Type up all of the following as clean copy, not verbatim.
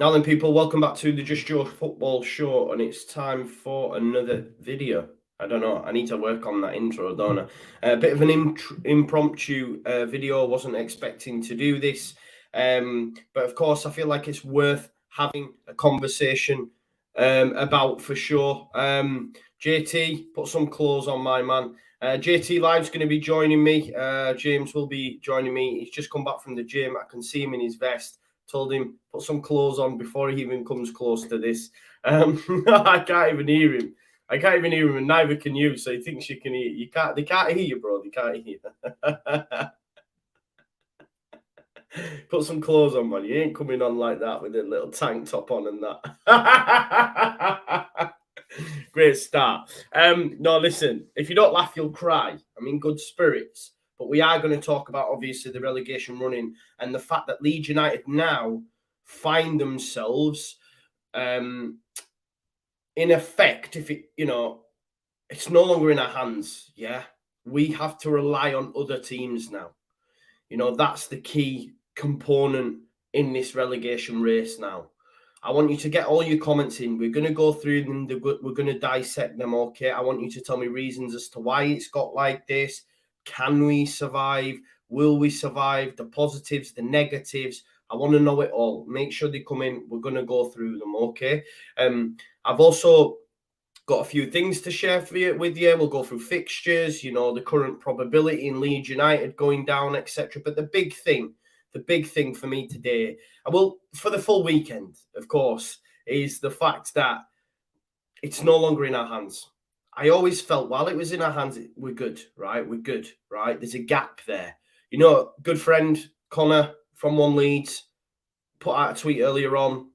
Now then, people, welcome back to the Just Joe Football Show, and it's time for another video. I don't know, I need to work on that intro, don't I? A bit of an impromptu video. I wasn't expecting to do this, but of course, I feel like it's worth having a conversation about for sure. JT, put some clothes on, my man. JT Live's going to be joining me. James will be joining me. He's just come back from the gym. I can see him in his vest. Told him, put some clothes on before he even comes close to this. I can't even hear him. And neither can you. So he thinks you can hear. They can't hear you, bro. They can't hear you. Put some clothes on, man. You ain't coming on like that with a little tank top on and that. Great start. No, listen, if you don't laugh, you'll cry. I'm in good spirits. But we are going to talk about, obviously, the relegation running and the fact that Leeds United now find themselves, in effect, it's no longer in our hands, yeah? We have to rely on other teams now. That's the key component in this relegation race now. I want you to get all your comments in. We're going to go through them. We're going to dissect them, okay? I want you to tell me reasons as to why it's got like this. Can we survive? Will we survive? The positives, the negatives. I want to know it all. Make sure they come in. We're going to go through them, okay? I've also got a few things to share with you. We'll go through fixtures, the current probability in Leeds United going down, etc. But the big thing for me today, for the full weekend, of course, is the fact that it's no longer in our hands. I always felt while it was in our hands, we're good, right? We're good, right? There's a gap there. Good friend Connor from One Leeds put out a tweet earlier on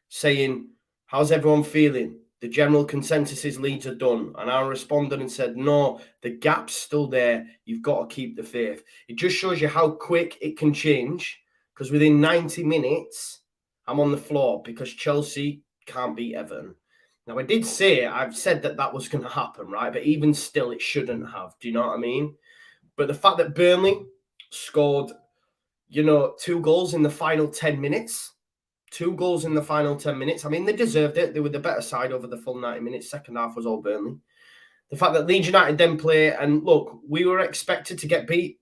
saying, how's everyone feeling? The general consensus is Leeds are done. And I responded and said, no, the gap's still there. You've got to keep the faith. It just shows you how quick it can change, because within 90 minutes, I'm on the floor because Chelsea can't beat Everton. Now, I've said that was going to happen, right? But even still, it shouldn't have. Do you know what I mean? But the fact that Burnley scored, 2 goals in the final 10 minutes, 2 goals in the final 10 minutes. I mean, they deserved it. They were the better side over the full 90 minutes. Second half was all Burnley. The fact that Leeds United then play, and look, we were expected to get beat.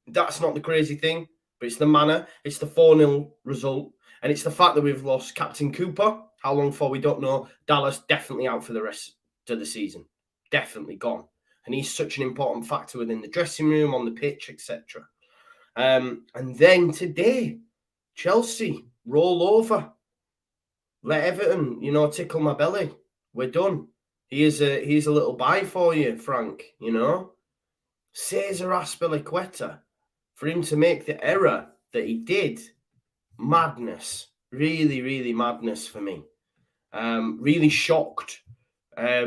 That's not the crazy thing, but it's the manner. It's the 4-0 result. And it's the fact that we've lost Captain Cooper. How long for, we don't know. Dallas definitely out for the rest of the season. Definitely gone. And he's such an important factor within the dressing room, on the pitch, etc. And then today, Chelsea roll over. Let Everton, tickle my belly. We're done. Here's a little bye for you, Frank, Cesar Azpilicueta, for him to make the error that he did. Madness. Really, really madness for me. Really shocked that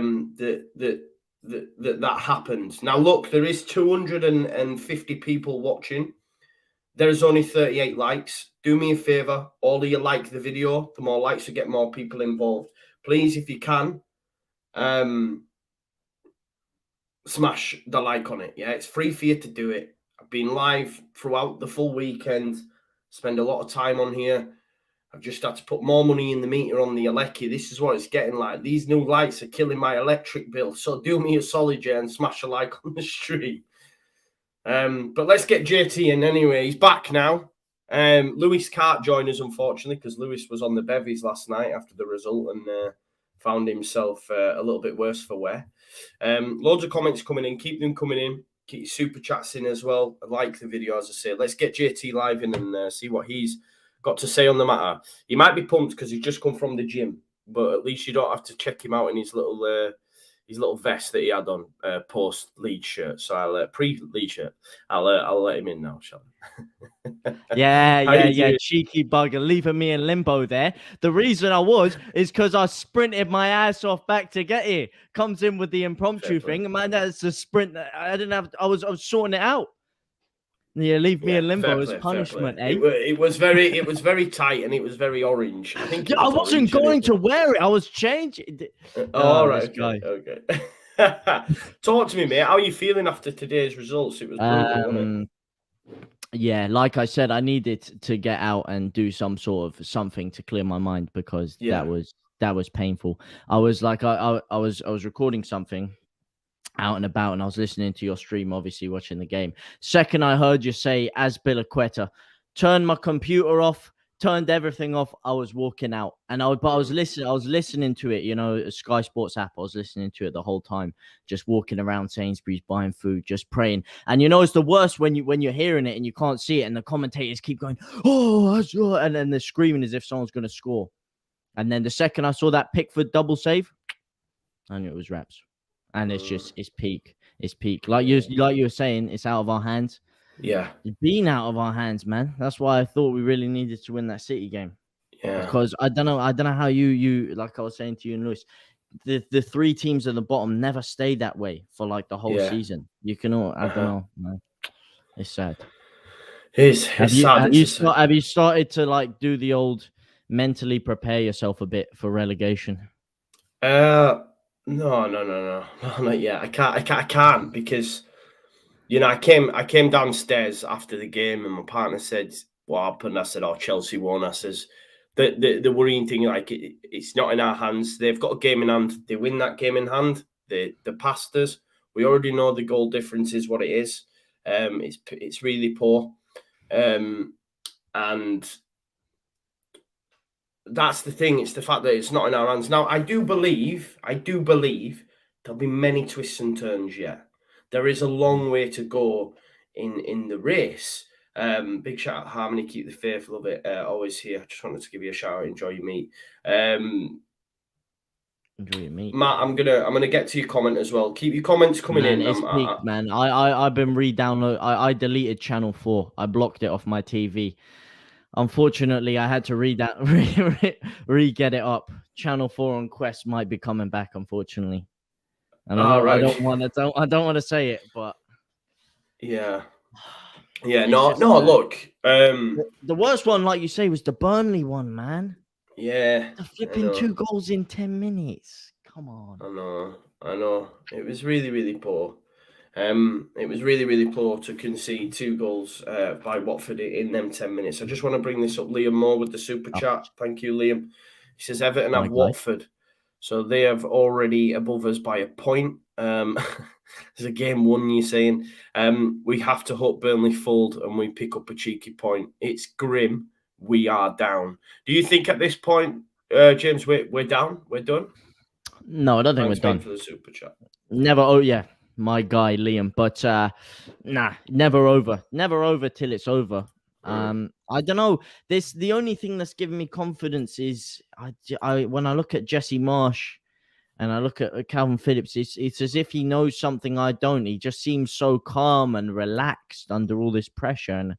happened. Now, look, there is 250 people watching. There's only 38 likes. Do me a favor. All of you like the video. The more likes, you get more people involved. Please, if you can, smash the like on it. Yeah, it's free for you to do it. I've been live throughout the full weekend. Spend a lot of time on here. I've just had to put more money in the meter on the Aleki. This is what it's getting like. These new lights are killing my electric bill. So do me a solid, Jay, and smash a like on the stream. But let's get JT in anyway. He's back now. Lewis can't join us, unfortunately, because Lewis was on the bevies last night after the result and found himself a little bit worse for wear. Loads of comments coming in. Keep them coming in. Keep your super chats in as well. I like the video, as I say. Let's get JT live in and see what he's got to say on the matter. He might be pumped because he's just come from the gym, but at least you don't have to check him out in his little vest that he had on post Leeds shirt. So I'll pre-Leeds shirt. I'll let him in now, shall I? Yeah, cheeky bugger, leaving me in limbo there. The reason I is because I sprinted my ass off back to get here. Comes in with the impromptu thing, man. That's a sprint. I didn't have. I was sorting it out. Yeah, leave me in limbo as punishment, eh? It was very tight and it was very orange. I think I wasn't going to wear it. I was changing. All right, okay. Talk to me, mate. How are you feeling after today's results? It was brutal, wasn't it? Yeah, like I said, I needed to get out and do some sort of something to clear my mind because Yeah. that was painful. I was like, I was recording something out and about, and I was listening to your stream, obviously watching the game. Second, I heard you say Azpilicueta, turned my computer off, turned everything off. I was walking out, and I was listening. I was listening to it. You know, Sky Sports app. I was listening to it the whole time, just walking around Sainsbury's, buying food, just praying. And you know, it's the worst when you're hearing it and you can't see it, and the commentators keep going, "Oh," and then they're screaming as if someone's going to score. And then the second I saw that Pickford double save, I knew it was wraps. And it's peak. It's peak. Like you were saying, it's out of our hands. Yeah. It's been out of our hands, man. That's why I thought we really needed to win that City game. Yeah. Because I don't know how you like I was saying to you and Lewis, the three teams at the bottom never stay that way for like the whole season. You can all I don't know, man. It's sad. It's sad. Have you started to like do the old mentally prepare yourself a bit for relegation? No, not yet. I can't because, you know, I came downstairs after the game and my partner said, "What happened?" I said, "Oh, Chelsea won." I says, the worrying thing, like it's not in our hands. They've got a game in hand. They win that game in hand. They passed us. We already know the goal difference is what it is. It's really poor, and that's the thing. It's the fact that it's not in our hands. Now, I do believe there'll be many twists and turns yet. There is a long way to go in the race. Big shout out Harmony, keep the faith, love it. Always here. Just wanted to give you a shout out. Enjoy your meet. Enjoy your meet. Matt, I'm gonna get to your comment as well. Keep your comments coming in. It's peaked, man. I've been re-download. I deleted Channel 4. I blocked it off my TV. Unfortunately, I had to re-get it up. Channel 4 on Quest might be coming back, unfortunately. And I don't want to say it, but yeah. Look, the worst one, like you say, was the Burnley one, man. Yeah, the flipping 2 goals in 10 minutes. Come on. I know. It was really, really poor. It was really, really poor to concede 2 goals by Watford in them 10 minutes. I just want to bring this up. Liam Moore with the super chat. Thank you, Liam. He says Everton have Watford, so they have already above us by a point. There's a game 1, you're saying. We have to hope Burnley fold and we pick up a cheeky point. It's grim. We are down. Do you think at this point, James, we're down? We're done? No, I don't think we're done. For the super chat. Never. Oh yeah, my guy Liam. But nah, never over. Never over till it's over. I don't know. The only thing that's giving me confidence is I when I look at Jesse Marsh and I look at Calvin Phillips, it's as if he knows something I don't. He just seems so calm and relaxed under all this pressure, and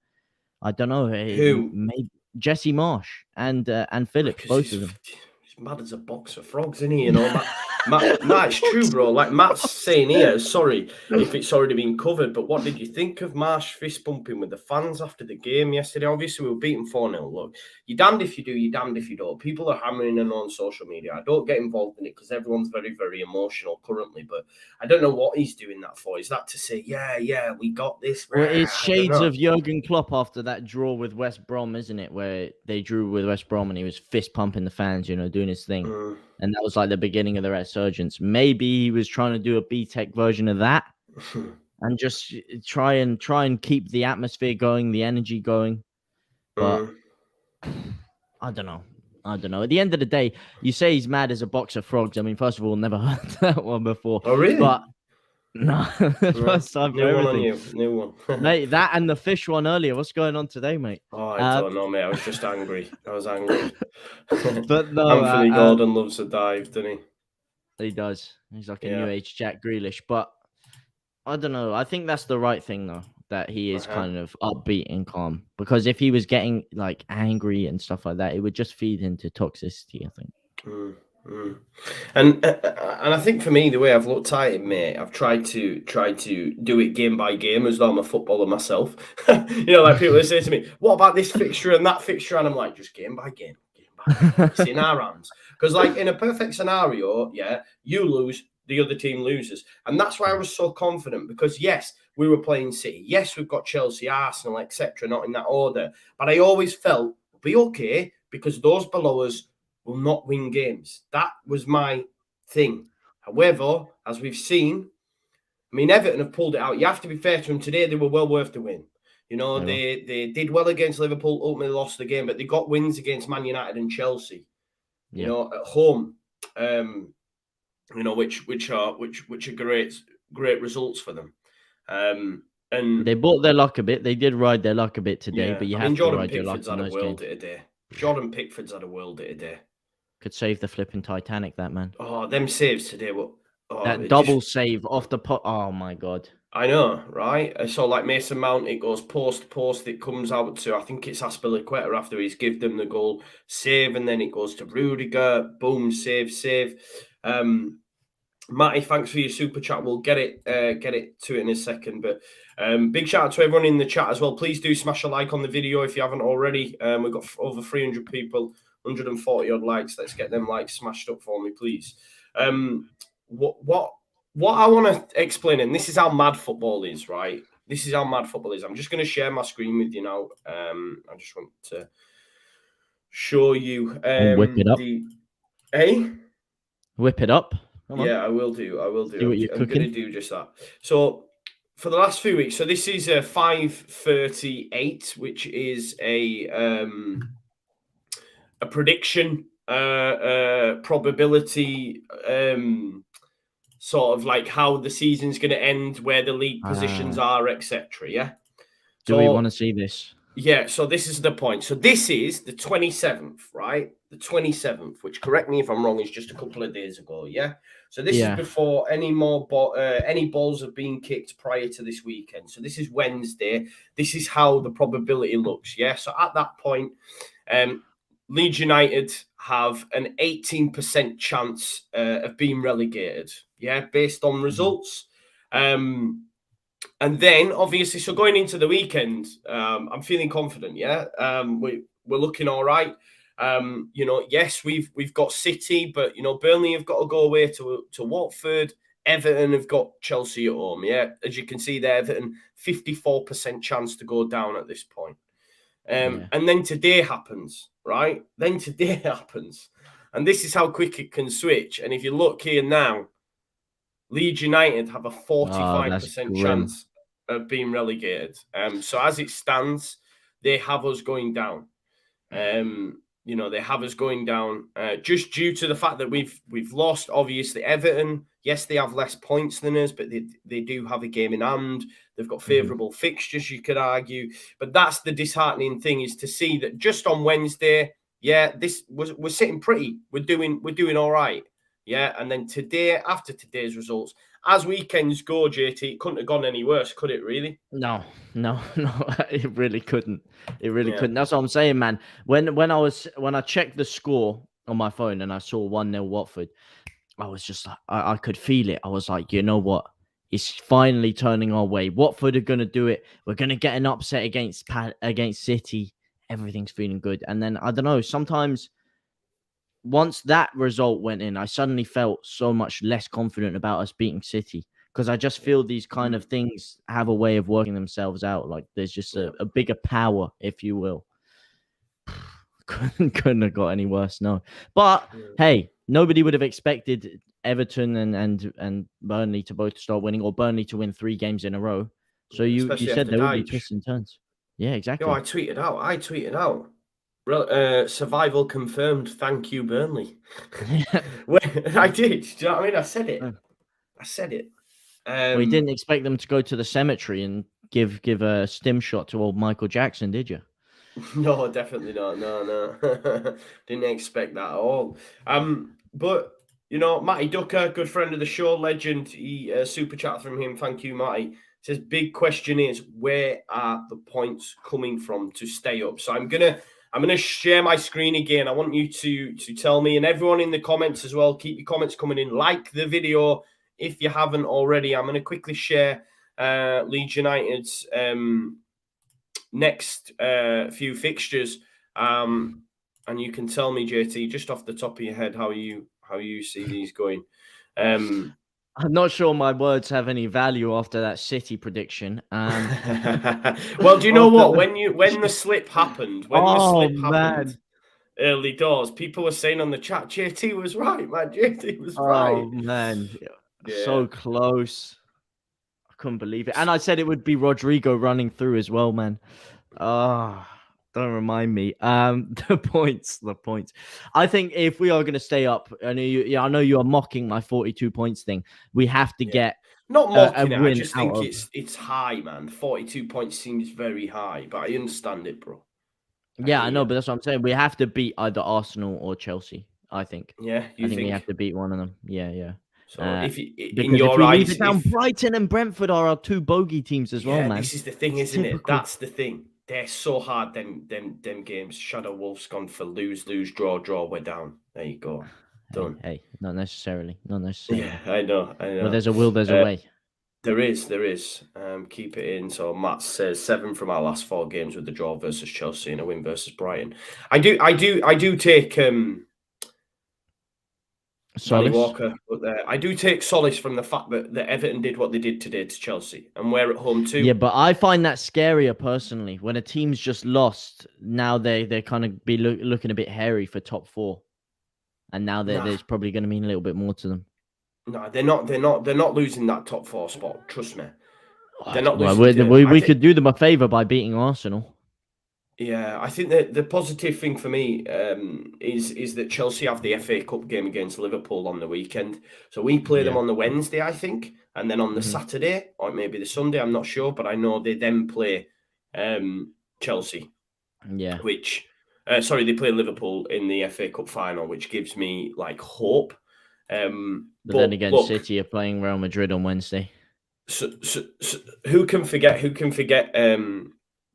I don't know. Who? Maybe Jesse Marsh and Phillips, both of them. He's mad as a box of frogs, isn't he? You know, Matt, it's true, bro. Like Matt's saying here, sorry if it's already been covered, but what did you think of Marsh fist bumping with the fans after the game yesterday? Obviously, we were beaten 4-0. Look, you're damned if you do, you're damned if you don't. People are hammering it on social media. I don't get involved in it because everyone's very, very emotional currently, but I don't know what he's doing that for. Is that to say, yeah, we got this? Well, it's shades of Jurgen Klopp after that draw with West Brom, isn't it? Where they drew with West Brom and he was fist pumping the fans, you know, doing his thing. And that was like the beginning of the resurgence. Maybe he was trying to do a B-Tech version of that and just try and keep the atmosphere going, the energy going. But I don't know. At the end of the day, you say he's mad as a box of frogs. I mean, first of all, never heard that one before. Oh, really? But no, first time for everything. New one. Mate, that and the fish one earlier. What's going on today, mate? Oh, I don't know, mate. I was just angry. I was angry. But no, Anthony Gordon loves a dive, doesn't he? He does. He's like a new age Jack Grealish. But I don't know. I think that's the right thing, though, that he is kind of upbeat and calm. Because if he was getting like angry and stuff like that, it would just feed into toxicity, I think. And I think for me, the way I've looked at it, mate, I've tried to do it game by game as though I'm a footballer myself. You know, like people say to me, "What about this fixture and that fixture?" And I'm like, just game by game. It's in our hands. Because, like, in a perfect scenario, you lose, the other team loses, and that's why I was so confident. Because yes, we were playing City. Yes, we've got Chelsea, Arsenal, etc., not in that order. But I always felt we'll be okay because those below us will not win games. That was my thing. However, as we've seen, I mean, Everton have pulled it out. You have to be fair to them. Today, they were well worth the win. You know, they did well against Liverpool, ultimately lost the game, but they got wins against Man United and Chelsea, you know, at home. You know, which are great results for them. And they bought their luck a bit. They did ride their luck a bit today, but you have to ride your luck in those games. Jordan Pickford's had a world day today. Could save the flipping Titanic, that man. Oh, them saves today were that double save off the pot. Oh my god. I know, right? I saw like Mason Mount, it goes post, it comes out to, I think it's Aspilicueta after he's give them the goal, save, and then it goes to Rudiger, boom, save. Matty, thanks for your super chat. We'll get it to it in a second. But big shout out to everyone in the chat as well. Please do smash a like on the video if you haven't already. We've got over 300 people, 140 odd likes. Let's get them likes smashed up for me, please. What I want to explain, and this is how mad football is, right? This is how mad football is. I'm just going to share my screen with you now. I just want to show you. Whip it up. Whip it up. Yeah, I will do. See what you're I'm going to do just that. So for the last few weeks, so this is a 538, which is a prediction, probability, sort of like how the season's going to end, where the league positions are, etc. Yeah. Do we want to see this? Yeah. So this is the point. So this is the 27th, right? The 27th, which, correct me if I'm wrong, is just a couple of days ago. Yeah. So this is before any balls have been kicked prior to this weekend. So this is Wednesday. This is how the probability looks. Yeah. So at that point, Leeds United have an 18% chance of being relegated. Yeah, based on results. And then obviously, so going into the weekend, I'm feeling confident. Yeah, we're looking all right. You know, yes, we've got City, but you know, Burnley have got to go away to Watford. Everton have got Chelsea at home. Yeah, as you can see there, Everton 54% chance to go down at this point. And then today happens, right? And this is how quick it can switch. And if you look here now, Leeds United have a 45% chance of being relegated. So as it stands, they have us going down. You know, they have us going down just due to the fact that we've lost, obviously, Everton. Yes, they have less points than us, but they do have a game in hand. They've got favourable fixtures, you could argue. But that's the disheartening thing, is to see that just on Wednesday, we're sitting pretty. We're doing all right. Yeah, and then today, after today's results, as weekends go, JT, it couldn't have gone any worse, could it really? No, it really couldn't. It really couldn't. That's what I'm saying, man. When I checked the score on my phone and I saw 1-0 Watford, I was just like, I could feel it. I was like, you know what? It's finally turning our way. Watford are going to do it. We're going to get an upset against City. Everything's feeling good. And then, I don't know, sometimes once that result went in, I suddenly felt so much less confident about us beating City, because I just feel these kind of things have a way of working themselves out. Like there's just a bigger power, if you will. Couldn't have got any worse, no. But hey, nobody would have expected Everton and Burnley to both start winning, or Burnley to win 3 games in a row. So you said there would be twists and turns. Yeah, exactly. Yo, I tweeted out. Survival confirmed. Thank you, Burnley. I did. Do you know what I mean? I said it. Well, you didn't expect them to go to the cemetery and give a stim shot to old Michael Jackson, did you? No, definitely not. No. Didn't expect that at all. But you know, Matty Ducker, good friend of the show, legend. He super chat from him. Thank you, Matty. Says big question is, where are the points coming from to stay up? So I'm gonna share my screen again. I want you to tell me, and everyone in the comments as well. Keep your comments coming in. Like the video if you haven't already. I'm gonna quickly share Leeds United's next few fixtures, and you can tell me, JT, just off the top of your head how you see these going. I'm not sure my words have any value after that City prediction. Well, do you know After what? the When the slip happened, oh man, early doors, people were saying on the chat, JT was right, man. JT was right. oh man, Yeah. so close. I couldn't believe it, and I said it would be Rodrigo running through as well, man. Ah, don't remind me. The points. I think if we are going to stay up, I know you are mocking my 42 points thing. We have to Yeah. get Not a mocking it. I win just out think of. it's high, man. 42 points seems very high, but I understand it, bro. I Yeah, hear I know, you. but that's what I'm saying. We have to beat either Arsenal or Chelsea. I think. Yeah, I you think we have think? to beat one of them. Yeah, yeah. So if in Because if your we leave eyes, it down, Brighton and Brentford are our two bogey teams as well, yeah, man. this is the thing, It's isn't it? typical. That's the thing. They're so hard. Them games. Shadow Wolf's gone for lose, draw. We're down. There you go. Done. Hey, not necessarily. Yeah, I know. Where there's a will, there's a Uh, way. there is. Keep it in. So Matt says 7 from our last 4 games with the draw versus Chelsea and a win versus Brighton. I do take Danny Solace. Walker, but I do take solace from the fact that Everton did what they did today to Chelsea, and we're at home too. Yeah, but I find that scarier personally. When a team's just lost, now they're kind of be looking a bit hairy for top 4, and now Nah, there's probably going to mean a little bit more to them. nah, they're not losing that top 4 spot. Trust me, they're not Well, losing to. I we think. could do them a favor by beating Arsenal. Yeah, I think that the positive thing for me is that Chelsea have the FA Cup game against Liverpool on the weekend. So we play them Yeah. on the Wednesday, I think, and then on the Saturday or maybe the Sunday. I'm not sure, but I know they then play Chelsea. Yeah. Which, sorry, they play Liverpool in the FA Cup final, which gives me like hope. But then again, look, City are playing Real Madrid on Wednesday. so who can forget?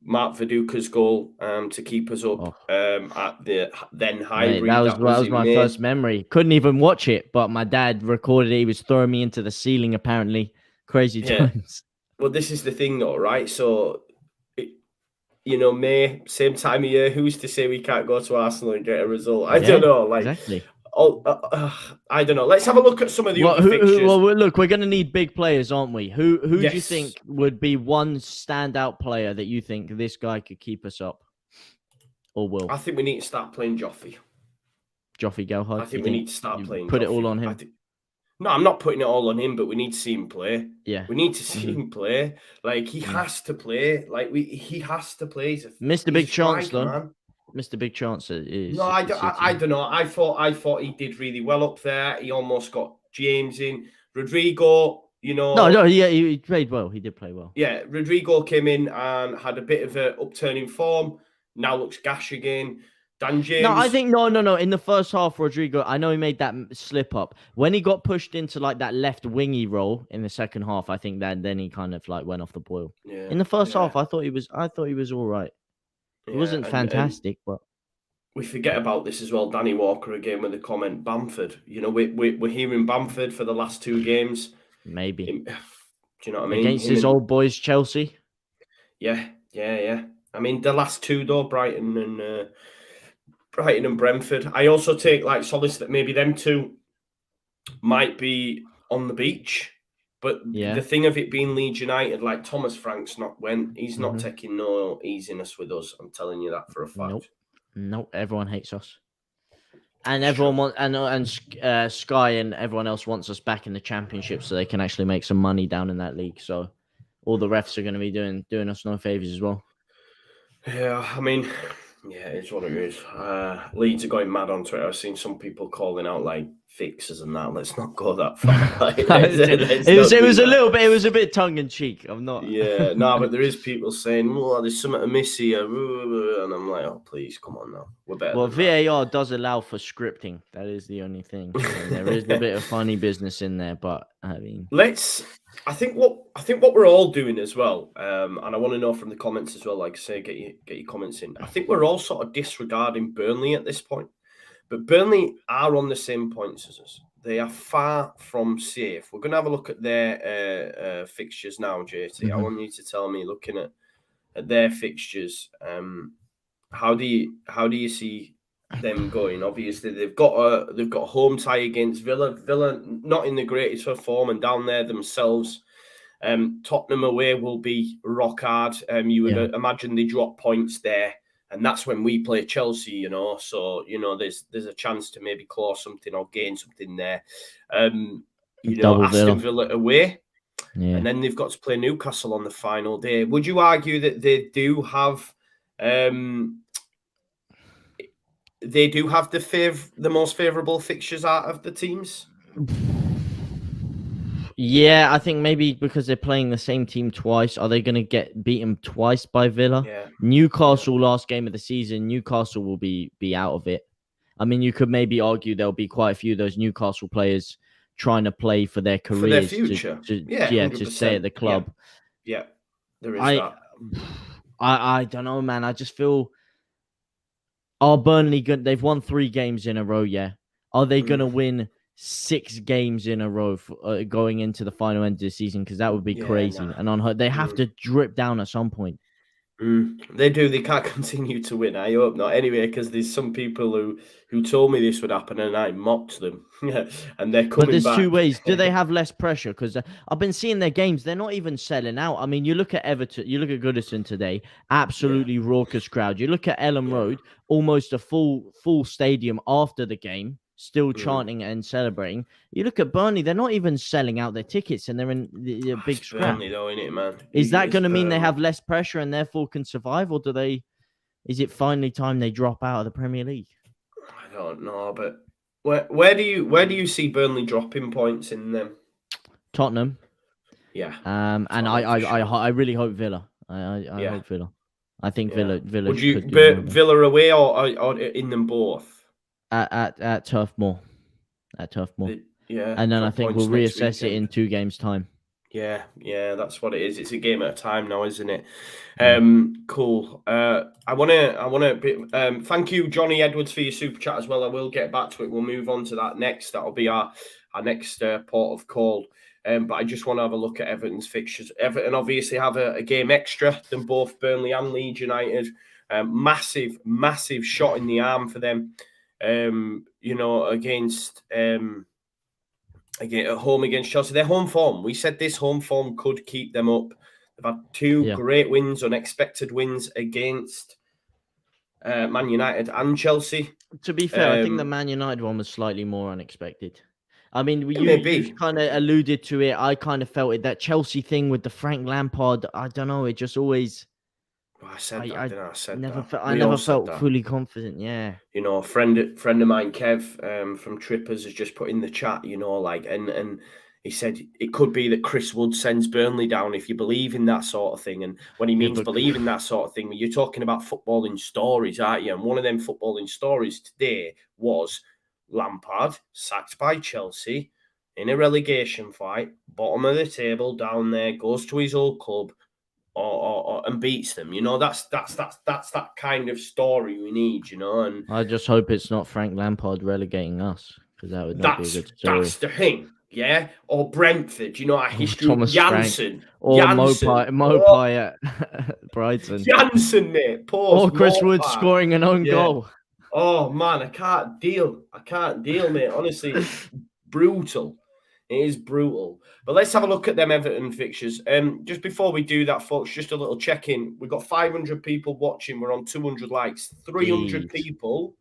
Mark Viduka's goal to keep us up at the then Mate, Highbury. That that was was in my May. first memory. Couldn't even watch it, but my dad recorded it. He was throwing me into the ceiling, apparently. Crazy times. Well, this is the thing, though, right? So, May, same time of year. Who's to say we can't go to Arsenal and get a result? I don't know. Like, exactly. I don't know. Let's have a look at some of the other fixtures. Look, we're going to need big players, aren't we? Who do you think would be one standout player that you think this guy could keep us up? Or will? I think we need to start playing Joffrey. Joffrey Gelhardt? I think we need to start playing Put Joffrey. it all on him? No, I'm not putting it all on him, but we need to see him play. Yeah. We need to see him play. Like, he has to play. He has to play. Missed a big chance, though. Man. Missed a big chance. No, I don't know. I thought he did really well up there. He almost got James in. Rodrigo, No, yeah, he played well. He did play well. Yeah, Rodrigo came in and had a bit of an upturn in form. Now looks gash again. Dan James. No, I think no. In the first half, Rodrigo, I know he made that slip up when he got pushed into like that left wingy role in the second half. I think that then he kind of like went off the boil. Yeah, in the first half, I thought he was all right. It wasn't fantastic, but we forget about this as well. Danny Walker again with the comment Bamford. We're hearing Bamford for the last 2 games. Maybe. Do you know what I mean? Against his old boys, Chelsea. Yeah. I mean, the last 2 though, Brighton and Brentford. I also take like solace that maybe them 2 might be on the beach. But the thing of it being Leeds United, like Thomas Frank's he's not taking no easiness with us. I'm telling you that for a fact. Nope. Everyone hates us, and everyone wants and Sky and everyone else wants us back in the Championship so they can actually make some money down in that league. So all the refs are going to be doing us no favors as well. Yeah, I mean, yeah, it's what it is. Leeds are going mad on Twitter. I've seen some people calling out like Fixtures and that. Let's not go that far. It was a bit tongue in cheek. I'm not. Yeah, no, but there is people saying, "Oh, there's something to miss here," and I'm like, "Oh, please, come on now, we're better." Well, VAR does allow for scripting. That is the only thing. And there is a bit of funny business in there, but I mean, I think what we're all doing as well, and I want to know from the comments as well. Like I say, get your comments in. I think we're all sort of disregarding Burnley at this point. But Burnley are on the same points as us. They are far from safe. We're going to have a look at their fixtures now, JT. I want you to tell me, looking at their fixtures, how do you see them going. Obviously, they've got a home tie against Villa. Villa not in the greatest of form and down there themselves. Tottenham away will be rock hard. You would imagine they drop points there, and that's when we play Chelsea. You know, so you know there's a chance to maybe claw something or gain something there. You know, Double Aston Villa away. Yeah. And then they've got to play Newcastle on the final day. Would you argue that they do have the most favourable fixtures out of the teams? Yeah, I think maybe because they're playing the same team twice. Are they going to get beaten twice by Villa? Yeah. Newcastle last game of the season. Newcastle will be out of it. I mean, you could maybe argue there'll be quite a few of those Newcastle players trying to play for their careers, for their future, to stay at the club. Yeah, there is that. I don't know, man. I just feel, are Burnley good? They've won 3 games in a row. Yeah, are they going to win 6 games in a row for, going into the final end of the season? Because that would be crazy. Nah. And they have to drip down at some point. They do. They can't continue to win. I hope not. Anyway, because there's some people who told me this would happen, and I mocked them. And they're coming back. But there's 2 ways. Do they have less pressure? Because I've been seeing their games. They're not even selling out. I mean, you look at Everton. You look at Goodison today. Absolutely raucous crowd. You look at Ellen Road. Almost a full stadium after the game. Still chanting and celebrating. You look at Burnley, they're not even selling out their tickets, and they're in the big scrap. Burnley, though, innit, man? Is that going to mean they have less pressure and therefore can survive, or is it finally time they drop out of the Premier League? I don't know, but where do you see Burnley dropping points in them? Tottenham. Yeah. And I really hope Villa. I hope Villa. I think Villa. Would you Villa away or in them both? At Turf Moor. Yeah. And then I think we'll reassess it in 2 games' time. Yeah, that's what it is. It's a game at a time now, isn't it? Cool. I wanna thank you, Johnny Edwards, for your super chat as well. I will get back to it. We'll move on to that next. That'll be our next port of call. But I just want to have a look at Everton's fixtures. Everton obviously have a game extra than both Burnley and Leeds United. Massive shot in the arm for them. You know, against again at home against Chelsea. Their home form. We said this home form could keep them up. They've had 2 great wins, unexpected wins against Man United and Chelsea. To be fair, I think the Man United one was slightly more unexpected. I mean, you kind of alluded to it. I kind of felt it. That Chelsea thing with the Frank Lampard, I don't know. It just always... I said that, didn't I? I never felt fully confident. Yeah, you know, a friend of mine, Kev, from Trippers, has just put in the chat. You know, like, and he said it could be that Chris Wood sends Burnley down if you believe in that sort of thing. And when he means believe in that sort of thing, you're talking about footballing stories, aren't you? And one of them footballing stories today was Lampard sacked by Chelsea in a relegation fight, bottom of the table, down there, goes to his old club. And beats them, you know. That's that kind of story we need, you know. And I just hope it's not Frank Lampard relegating us, because that would not be a good story. That's the thing, yeah. Or Brentford, you know, our history. Janssen or Mopai at Brighton. Janssen, mate. Or Chris Wood scoring an own goal. Oh man, I can't deal, mate. Honestly, it's brutal. It is brutal. But let's have a look at them Everton fixtures. Just before we do that, folks, just a little check-in. We've got 500 people watching. We're on 200 likes. 300 people.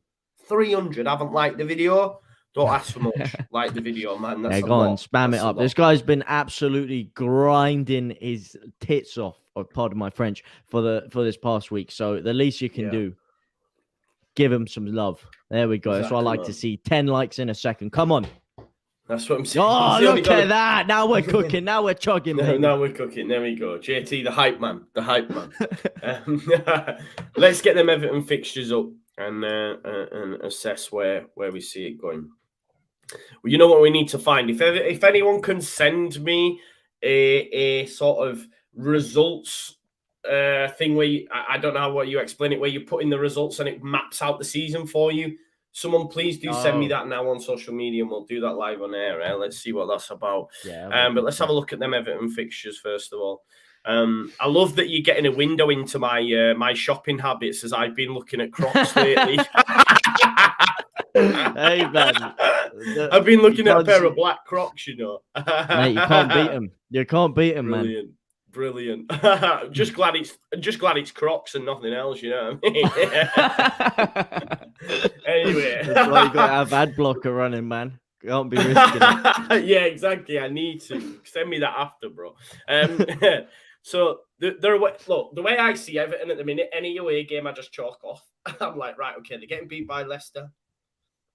300 haven't liked the video. Don't ask for much. Like the video, man. That's go on, spam it up. This guy's been absolutely grinding his tits off, or pardon my French, for this past week. So the least you can do, give him some love. There we go. That's what I like to see. 10 likes in a second. Come on. That's what I'm saying. Oh, look at that. Now we're cooking. Now we're chugging. Now we're cooking. There we go. JT, the hype man. Let's get them Everton fixtures up and assess where we see it going. Well, you know what we need to find? If anyone can send me a sort of results thing where I don't know what you explain it, where you put in the results and it maps out the season for you. Someone please do send me that now on social media, and we'll do that live on air. Let's see what that's about. But let's have a look at them Everton fixtures first of all. I love that you're getting a window into my shopping habits, as I've been looking at Crocs lately. Hey, man. I've been looking at a pair of black Crocs, you know. Mate, you can't beat him. You can't beat him, Brilliant. man. Brilliant. just glad it's Crocs and nothing else, you know what I mean? Anyway. That's why you got to have ad blocker running, man. You can't be risking it. Yeah, exactly. I need to. Send me that after, bro. So look, the way I see Everton at the minute, any away game I just chalk off. I'm like, right, okay, they're getting beat by Leicester.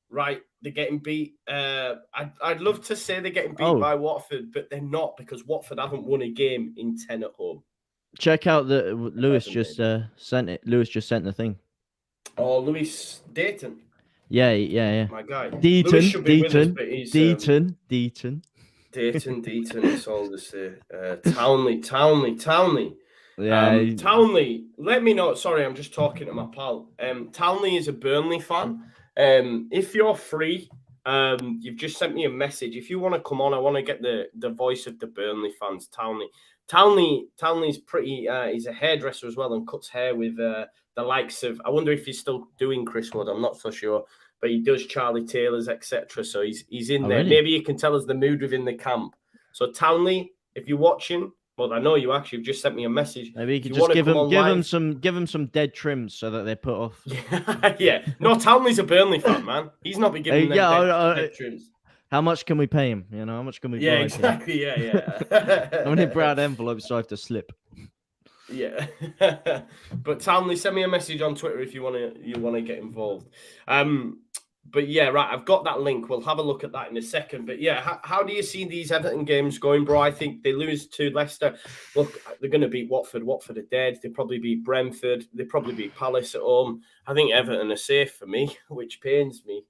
Right, they're getting beat. I'd love to say they're getting beat by Watford, but they're not, because Watford haven't won a game in 10 at home. Check out the Lewis just sent it. Lewis just sent the thing. Oh, Lewis Dayton. Yeah. My guy. Deaton. It's all the same. Townley. Yeah. Townley, let me know. Sorry, I'm just talking to my pal. Townley is a Burnley fan. If you're free, you've just sent me a message. If you want to come on, I want to get the voice of the Burnley fans. Townley's pretty. He's a hairdresser as well and cuts hair with the likes of. I wonder if he's still doing Chris Wood. I'm not so sure, but he does Charlie Taylor's, etc. So he's in there. Really? Maybe you can tell us the mood within the camp. So Townley, if you're watching. Well, I know you actually just sent me a message. Maybe you could just give him some dead trims so that they're put off. Yeah. No, Townley's a Burnley fan, man. He's not been giving them dead trims. How much can we pay him? You know, how much can we? Yeah, exactly. Yeah. How many brown envelopes do I have to slip? Yeah. But Townley, send me a message on Twitter if you want to get involved. But yeah, right, I've got that link. We'll have a look at that in a second. But yeah, how do you see these Everton games going, bro? I think they lose to Leicester. Look, they're going to beat Watford. Watford are dead. They probably beat Brentford. They probably beat Palace at home. I think Everton are safe for me, which pains me.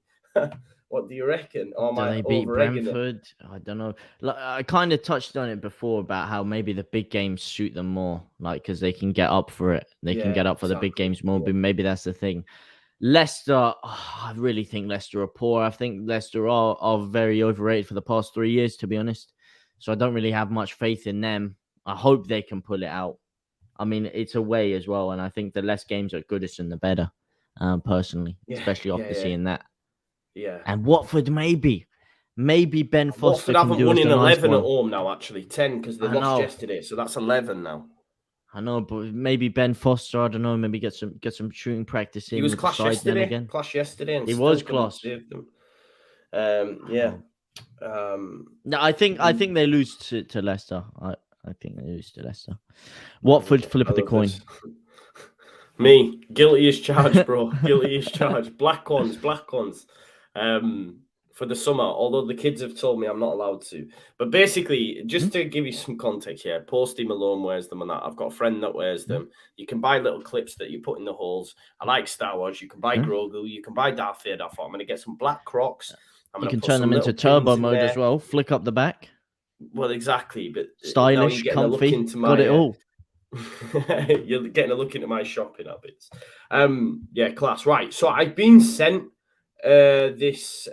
What do you reckon? Or am I beat Brentford? I don't know. I kind of touched on it before about how maybe the big games suit them more, like because they can get up for it. They can get up for the big games more. But maybe that's the thing. Leicester, I really think Leicester are poor. I think Leicester are very overrated for the past 3 years, to be honest. So I don't really have much faith in them. I hope they can pull it out. I mean, it's away as well, and I think the less games at Goodison, the better, personally, especially after seeing that. Yeah. And Watford, maybe Ben Foster Watford haven't won in 11 at home now, actually. 10 because they lost yesterday, so that's 11 now. I know, but maybe Ben Foster, I don't know, maybe get some shooting practice in. He was class yesterday. Again. Class yesterday. And he was class. Yeah. No, I think they lose to Leicester. I think they lose to Leicester. Watford flip of the coin. Me, guilty as charged, bro. Guilty as charged. Black ones. For the summer, although the kids have told me I'm not allowed to. But basically, just to give you some context here, Posty Malone wears them and that. I've got a friend that wears them. You can buy little clips that you put in the holes. I like Star Wars. You can buy Grogu. You can buy Darth Vader. I thought I'm going to get some black Crocs. You can turn them into turbo mode as well. Flick up the back. Well, exactly. But stylish, comfy, got it all. You're getting a look into my shopping habits. Yeah, class. Right. So I've been sent this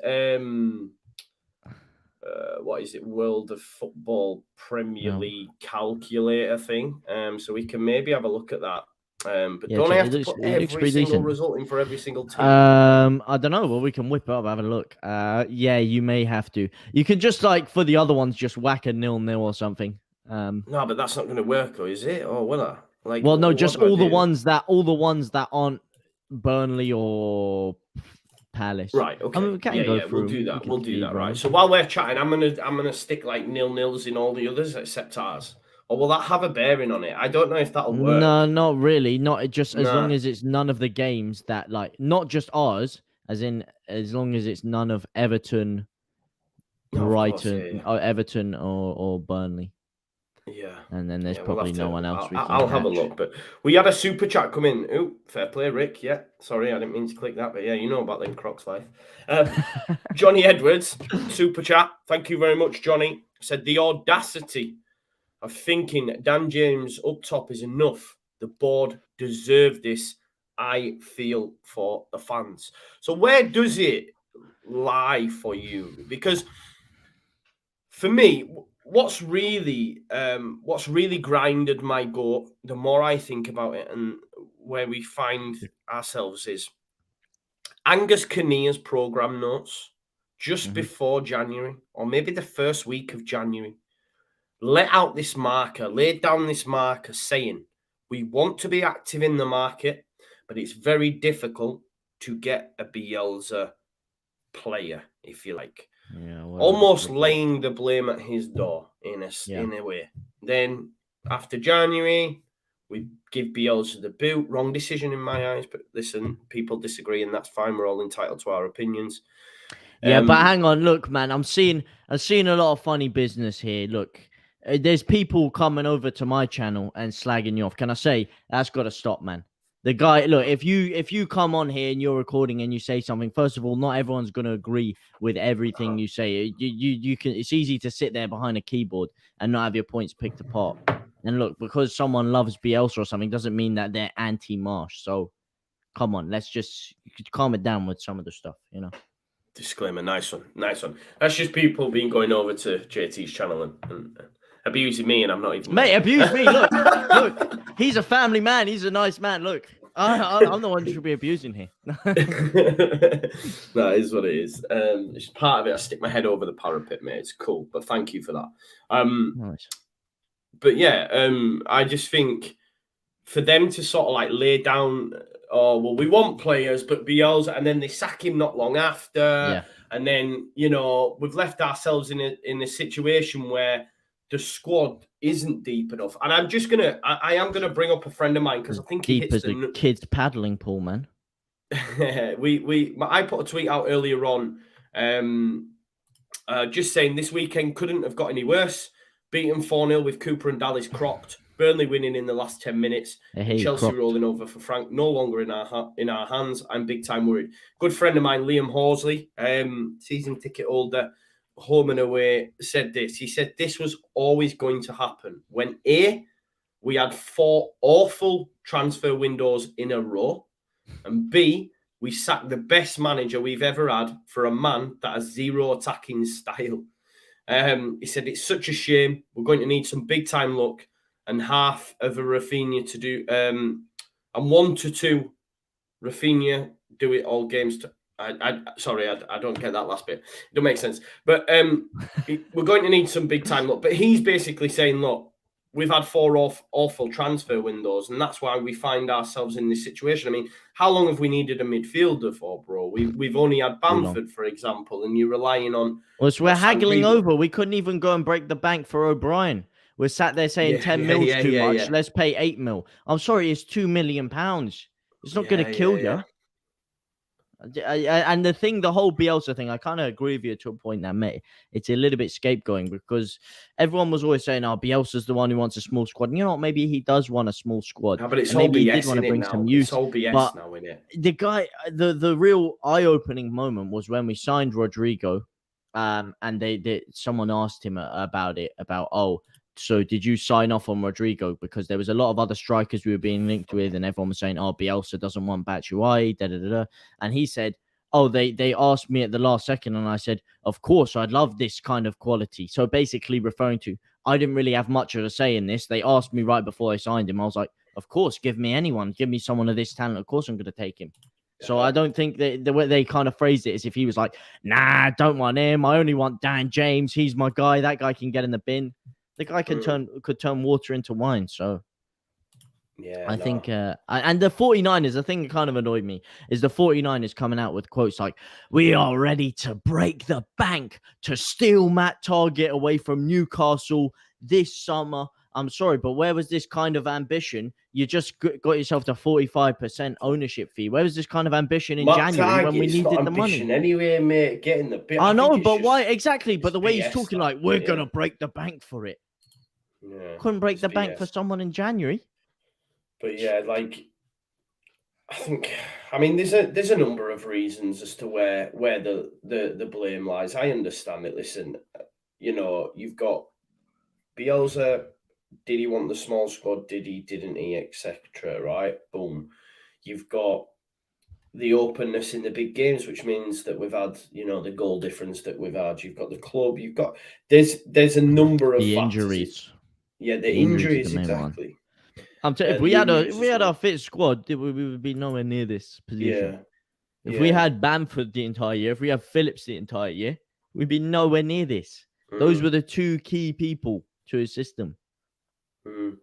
what is it, World of Football Premier League calculator thing, so we can maybe have a look at that, but don't I have to put every single result in for every single team? I don't know. Well, we can whip it up, have a look. Yeah, you may have to. You can just, like, for the other ones, just whack a 0-0 or something. No, but that's not going to work, though, is it? Or will I? Like, well, no, just all the ones that aren't Burnley or Palace. Right. Okay. We'll do that. We'll do that. Right. So while we're chatting, I'm gonna stick like 0-0s in all the others except ours. Or will that have a bearing on it? I don't know if that'll work. No, not really. Not just as long as it's none of the games that, like, not just ours, as long as it's none of Everton, Brighton, or Everton or Burnley. Yeah. And then there's probably no one else. I'll have a look. But we had a super chat come in. Oh, fair play, Rick. Yeah. Sorry, I didn't mean to click that. But yeah, you know about them Crocs life. Johnny Edwards, super chat. Thank you very much, Johnny. Said the audacity of thinking Dan James up top is enough. The board deserve this. I feel for the fans. So where does it lie for you? Because for me, what's really grinded my goat, the more I think about it and where we find ourselves, is Angus Kinnear's programme notes just before January, or maybe the first week of January, laid down this marker saying, we want to be active in the market, but it's very difficult to get a Bielsa player, if you like. Yeah, almost laying the blame at his door in a way. Then after January, we give Bielsa the boot. Wrong decision in my eyes, but listen, people disagree, and that's fine. We're all entitled to our opinions. Yeah, but hang on, look, man, I'm seeing a lot of funny business here. Look, there's people coming over to my channel and slagging you off. Can I say that's got to stop, man? The guy, look, if you come on here and you're recording and you say something, first of all, not everyone's gonna agree with everything you say. You can. It's easy to sit there behind a keyboard and not have your points picked apart. And look, because someone loves Bielsa or something doesn't mean that they're anti-Marsh. So, come on, let's just calm it down with some of the stuff, you know. Disclaimer, nice one. That's just people being going over to JT's channel and abusing me, and I'm not even. Mate, abuse me. Look, he's a family man. He's a nice man. Look, I'm the one who should be abusing here. That is what it is. It's part of it. I stick my head over the parapet, mate. It's cool, but thank you for that. Nice. But yeah, I just think for them to sort of like lay down, oh, well, we want players, but Bielsa, and then they sack him not long after. Yeah. And then, you know, we've left ourselves in a situation where the squad isn't deep enough. And I'm just I am gonna bring up a friend of mine because I think deep as a kid's paddling pool, man. I put a tweet out earlier on, just saying this weekend couldn't have got any worse. Beaten 4-0 with Cooper and Dallas crocked. Burnley winning in the last 10 minutes. Chelsea rolling over for Frank. No longer in our hands. I'm big time worried. Good friend of mine, Liam Horsley, season ticket holder, home and away, said this. He said this was always going to happen. When we had 4 awful transfer windows in a row, and B, we sacked the best manager we've ever had for a man that has zero attacking style. He said it's such a shame. We're going to need some big time luck and half of a Rafinha to do, and 1 to 2 Rafinha do it all games. Sorry, I don't get that last bit. It don't make sense. But we're going to need some big time luck. But he's basically saying, look, we've had 4 awful transfer windows, and that's why we find ourselves in this situation. I mean, how long have we needed a midfielder for, bro? We've only had Bamford, for example, and you're relying on. Well, so we're haggling over. We couldn't even go and break the bank for O'Brien. We're sat there saying 10 mil's too much. Yeah. Let's pay 8 mil. I'm sorry, it's £2 million. It's not going to kill you. And the whole Bielsa thing, I kind of agree with you to a point now, mate. It's a little bit scapegoating because everyone was always saying, oh, Bielsa's the one who wants a small squad. And you know what? Maybe he does want a small squad. No, but it's all BS, did want to bring some youth. It's all BS now, isn't it? The guy, the real eye-opening moment was when we signed Rodrigo, and someone asked him about it, so did you sign off on Rodrigo? Because there was a lot of other strikers we were being linked with, and everyone was saying, oh, Bielsa doesn't want Batshuayi, da-da-da-da. And he said, oh, they asked me at the last second, and I said, of course, I'd love this kind of quality. So basically referring to, I didn't really have much of a say in this. They asked me right before I signed him. I was like, of course, give me anyone. Give me someone of this talent. Of course I'm going to take him. So I don't think that the way they kind of phrased it is if he was like, nah, don't want him. I only want Dan James. He's my guy. That guy can get in the bin. The guy could turn water into wine. So, yeah, I think, and the 49ers, the thing that kind of annoyed me is the 49ers coming out with quotes like, we are ready to break the bank to steal Matt Target away from Newcastle this summer. I'm sorry, but where was this kind of ambition? You just got yourself to 45% ownership fee. Where was this kind of ambition in January when we needed the money? Anyway, mate, getting the bit. I know, but why exactly? But the way he's talking, like, we're gonna break the bank for it. Yeah, couldn't break the bank for someone in January. But yeah, like I mean, there's a number of reasons as to where the blame lies. I understand it. Listen, you know, you've got Bielsa. Did he want the small squad? Did he? Didn't he? Etc. Right? Boom. You've got the openness in the big games, which means that we've had, you know, the goal difference that we've had. You've got the club. You've got there's a number of injuries. Yeah, the injuries exactly. If we had our fit squad, we would be nowhere near this position. If we had Bamford the entire year, if we had Phillips the entire year, we'd be nowhere near this. Those were the two key people to his system.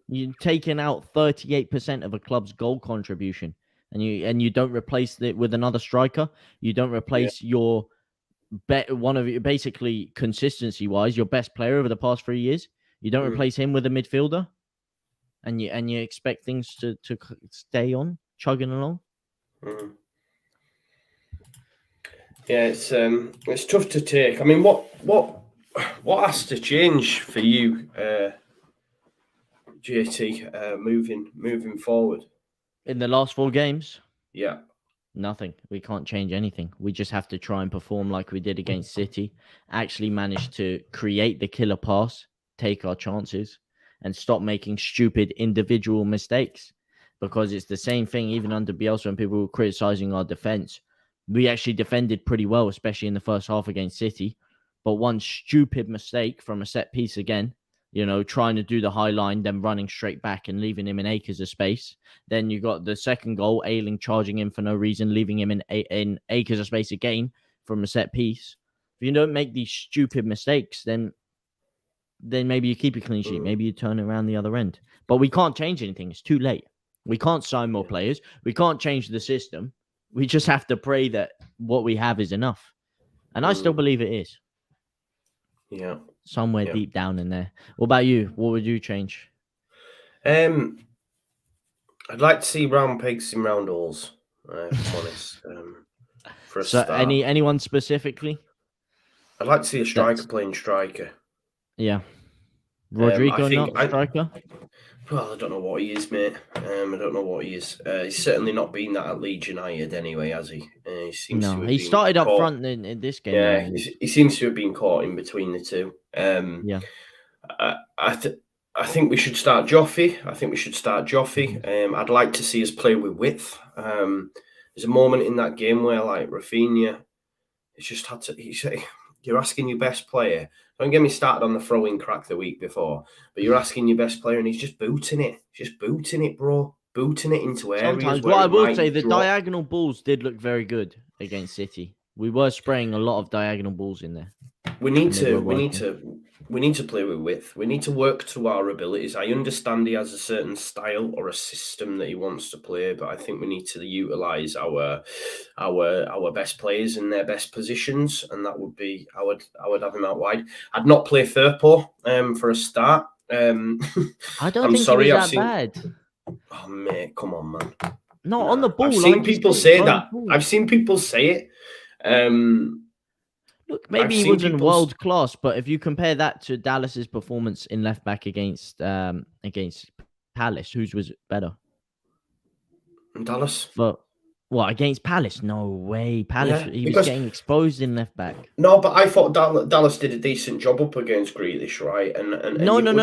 You're taking out 38% of a club's goal contribution, and you don't replace it with another striker. You don't replace your one of your, basically consistency-wise, your best player over the past 3 years. You don't replace him with a midfielder, and you expect things to stay on chugging along. Yeah, it's tough to take. I mean, what has to change for you, JT, moving forward? In the last 4 games? Yeah. Nothing. We can't change anything. We just have to try and perform like we did against City, actually manage to create the killer pass, take our chances, and stop making stupid individual mistakes. Because it's the same thing even under Bielsa when people were criticizing our defense. We actually defended pretty well, especially in the first half against City. But one stupid mistake from a set piece again, trying to do the high line, then running straight back and leaving him in acres of space. Then you got the second goal, Ayling charging in for no reason, leaving him in acres of space again from a set piece. If you don't make these stupid mistakes, then maybe you keep a clean sheet. Maybe you turn it around the other end. But we can't change anything. It's too late. We can't sign more players. We can't change the system. We just have to pray that what we have is enough. And I still believe it is. Yeah. Somewhere deep down in there. What about you? What would you change? I'd like to see round pegs in round holes, if I'm honest. For a start. Anyone specifically? I'd like to see a striker playing striker. Yeah. Rodrigo not striker? Well, I don't know what he is, mate. I don't know what he is. He's certainly not been that at Leeds United anyway, has he? He started up front in this game. Yeah, he seems to have been caught in between the two. I think we should start Joffy. I'd like to see us play with width. There's a moment in that game where, like, Rafinha, it's just had to... You're asking your best player. Don't get me started on the throwing crack the week before, but you're asking your best player and he's just booting it, bro. Booting it into areas. Sometimes, well, I will say the diagonal balls did look very good against City. We were spraying a lot of diagonal balls in there. We need to play with width. We need to work through our abilities. I understand he has a certain style or a system that he wants to play, but I think we need to utilize our best players in their best positions, and that would be I would have him out wide. I'd not play Firpo for a start. I don't think he was that bad. Oh mate, come on, man. No, on the ball. I've seen people say that. I've seen people say it. Look, maybe he wasn't world class, but if you compare that to Dallas's performance in left back against Palace, whose was better? Dallas. Against Palace? No way. Palace, he was getting exposed in left back. No, but I thought Dallas did a decent job up against Grealish, right? No. In a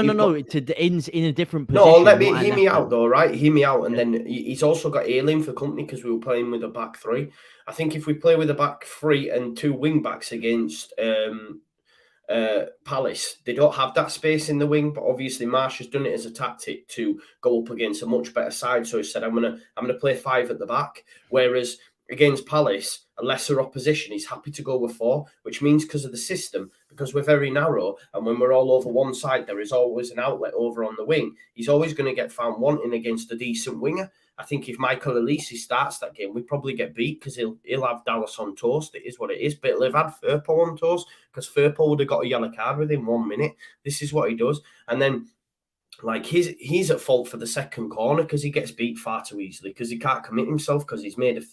different position. No, hear me out though, right? Hear me out, and then he's also got Ayling for company because we were playing with a back three. I think if we play with a back three and 2 wing backs against Palace, they don't have that space in the wing, but obviously Marsh has done it as a tactic to go up against a much better side. So he said, I'm gonna play 5 at the back. Whereas against Palace, a lesser opposition, he's happy to go with 4, which means because of the system, because we're very narrow, and when we're all over one side, there is always an outlet over on the wing. He's always going to get found wanting against a decent winger. I think if Michael Elise starts that game, we probably get beat because he'll have Dallas on toast. It is what it is. But he'll have had Firpo on toast because Firpo would have got a yellow card within 1 minute. This is what he does. And then, like, he's at fault for the second corner because he gets beat far too easily because he can't commit himself because he's made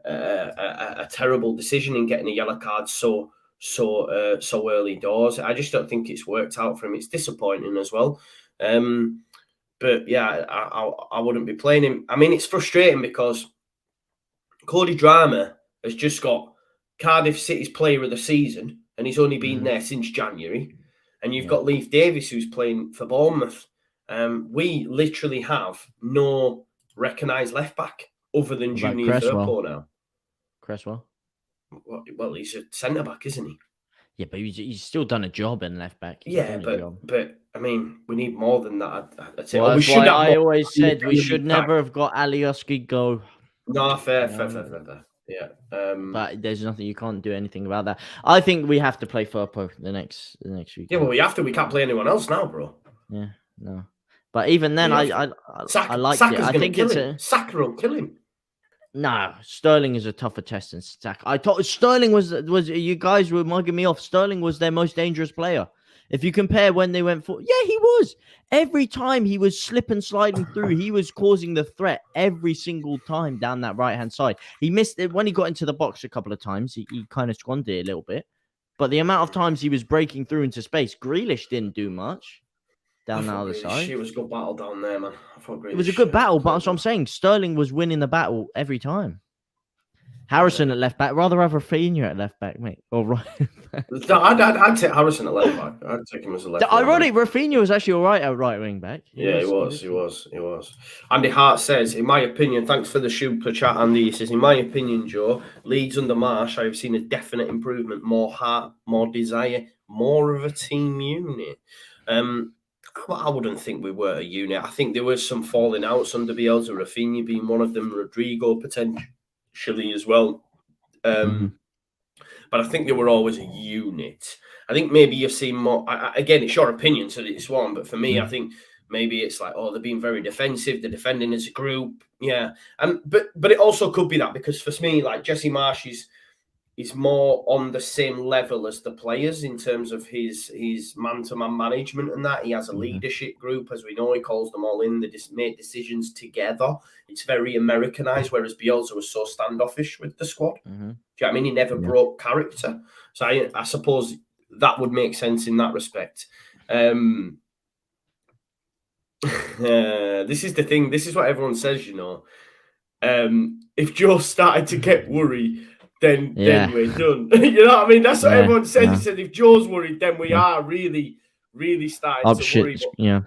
a terrible decision in getting a yellow card so early doors. I just don't think it's worked out for him. It's disappointing as well. But yeah, I wouldn't be playing him. I mean, it's frustrating because Cody Drama has just got Cardiff City's player of the season, and he's only been there since January. And you've got Leif Davis, who's playing for Bournemouth. We literally have no recognised left back other than Junior Firpo now. Cresswell? Well, he's a centre back, isn't he? Yeah, but he's still done a job in left back. But I mean, we need more than that. I'd say. Well, I always said we should never have got Alioski go. No, fair. Yeah. But there's nothing, you can't do anything about that. I think we have to play Firpo the next week. Yeah, well, we have to. We can't play anyone else now, bro. Yeah, no. But even then, I liked it. I think it's a Saka will kill him. no. Sterling is a tougher test than Saka. I thought Sterling was you guys were mugging me off. Sterling was their most dangerous player. If you compare when they went for, yeah, he was. Every time he was slipping, sliding through, he was causing the threat every single time down that right-hand side. He missed it when he got into the box a couple of times. He kind of squandered it a little bit. But the amount of times he was breaking through into space, Grealish didn't do much down the other side. It was a good battle down there, man. I thought Grealish, it was a good battle, but that's what I'm saying. Sterling was winning the battle every time. Harrison at left back. Rather have Rafinha at left back, mate. Or right. I'd take Harrison at left back. I'd take him as a left back. Ironic, Rafinha was actually all right at right wing back. He was. Andy Hart says, in my opinion, thanks for the super chat, Andy. He says, in my opinion, Joe, Leeds under Marsh, I have seen a definite improvement. More heart, more desire, more of a team unit. I wouldn't think we were a unit. I think there was some falling outs under Bielsa, Rafinha being one of them, Rodrigo potentially as well. But I think they were always a unit. I think maybe you've seen more. Again, it's your opinion, so it's one. But for me, I think maybe it's like, they're being very defensive. They're defending as a group. Yeah. But it also could be that, because for me, like Jesse Marsh is more on the same level as the players in terms of his man-to-man management and that. He has a leadership group, as we know. He calls them all in. They just make decisions together. It's very Americanized, whereas Bielsa was so standoffish with the squad. Do you know what I mean? He never broke character. So I suppose that would make sense in that respect. This is the thing. This is what everyone says, you know. If Joe started to get worried, then we're done. You know what I mean? That's what everyone says. He said, if Joe's worried, then we are really, really starting to worry. Yeah.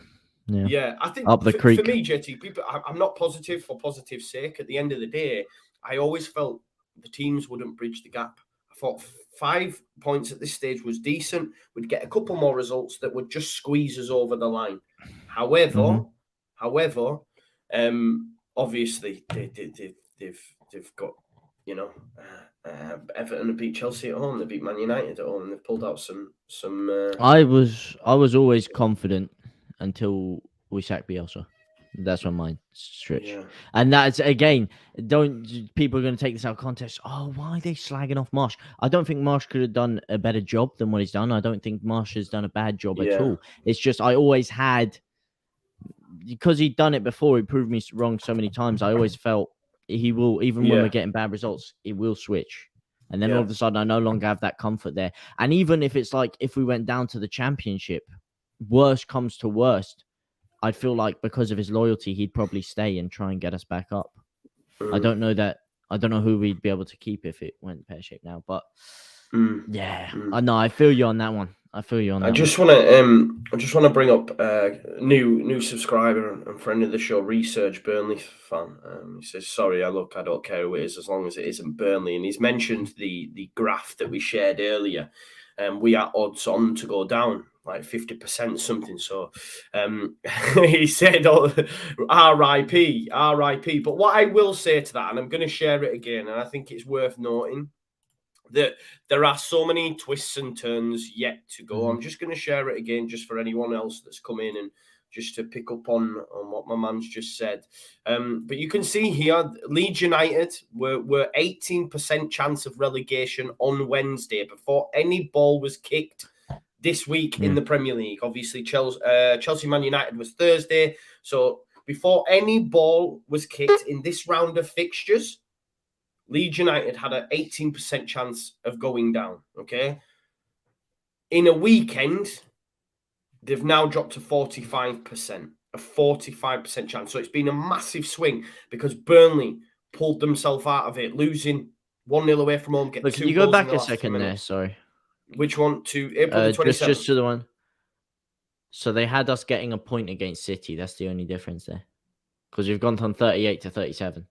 I think up the creek. For me, JT, people, I'm not positive for positive's sake. At the end of the day, I always felt the teams wouldn't bridge the gap. I thought 5 points at this stage was decent. We'd get a couple more results that would just squeeze us over the line. However, obviously they've got, you know, Everton have beat Chelsea at home. They beat Man United at home. They've pulled out some. I was always confident until we sacked Bielsa. That's when mine stretch. And that's, again, people are going to take this out of context. Oh, why are they slagging off Marsh? I don't think Marsh could have done a better job than what he's done. I don't think Marsh has done a bad job at all. It's just I always had, because he'd done it before, he proved me wrong so many times. I always felt he will, even when we're getting bad results, he will switch. And then all of a sudden, I no longer have that comfort there. And even if it's like, if we went down to the Championship, worst comes to worst, I'd feel like because of his loyalty, he'd probably stay and try and get us back up. I don't know who we'd be able to keep if it went pear-shaped now. But I know, I feel you on that one. I just want to bring up new subscriber and friend of the show, Research Burnley fan. He says, sorry, I don't care who it is as long as it isn't Burnley. And he's mentioned the graph that we shared earlier. We are odds on to go down like 50% something. So he said, RIP. But what I will say to that, and I'm going to share it again, and I think it's worth noting, that there are so many twists and turns yet to go. I'm just going to share it again just for anyone else that's come in and just to pick up on what my man's just said. But you can see here, Leeds United were 18% chance of relegation on Wednesday before any ball was kicked this week in the Premier League. Obviously, Chelsea Man United was Thursday. So before any ball was kicked in this round of fixtures, Leeds United had an 18% chance of going down, okay? In a weekend, they've now dropped to 45%, a 45% chance. So it's been a massive swing because Burnley pulled themselves out of it, losing 1-0 away from home. Look, can you go back a second there? Sorry. Which one? To April the 27th? Just to the one. So they had us getting a point against City. That's the only difference there. Because we've gone from 38 to 37.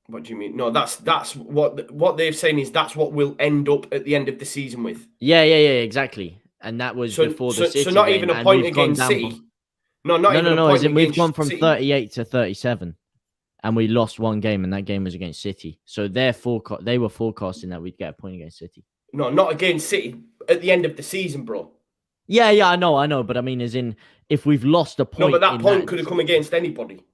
What do you mean? No, that's what they're saying is that's what we'll end up at the end of the season with. Yeah, exactly. And that was before the City. So not even a point against City. No. As in we've gone from 38 to 37. and we lost one game, and that game was against City. So they were forecasting that we'd get a point against City. No, not against City at the end of the season, bro. Yeah, I know. But I mean, as in, if we've lost a point... No, but that point could have come against anybody.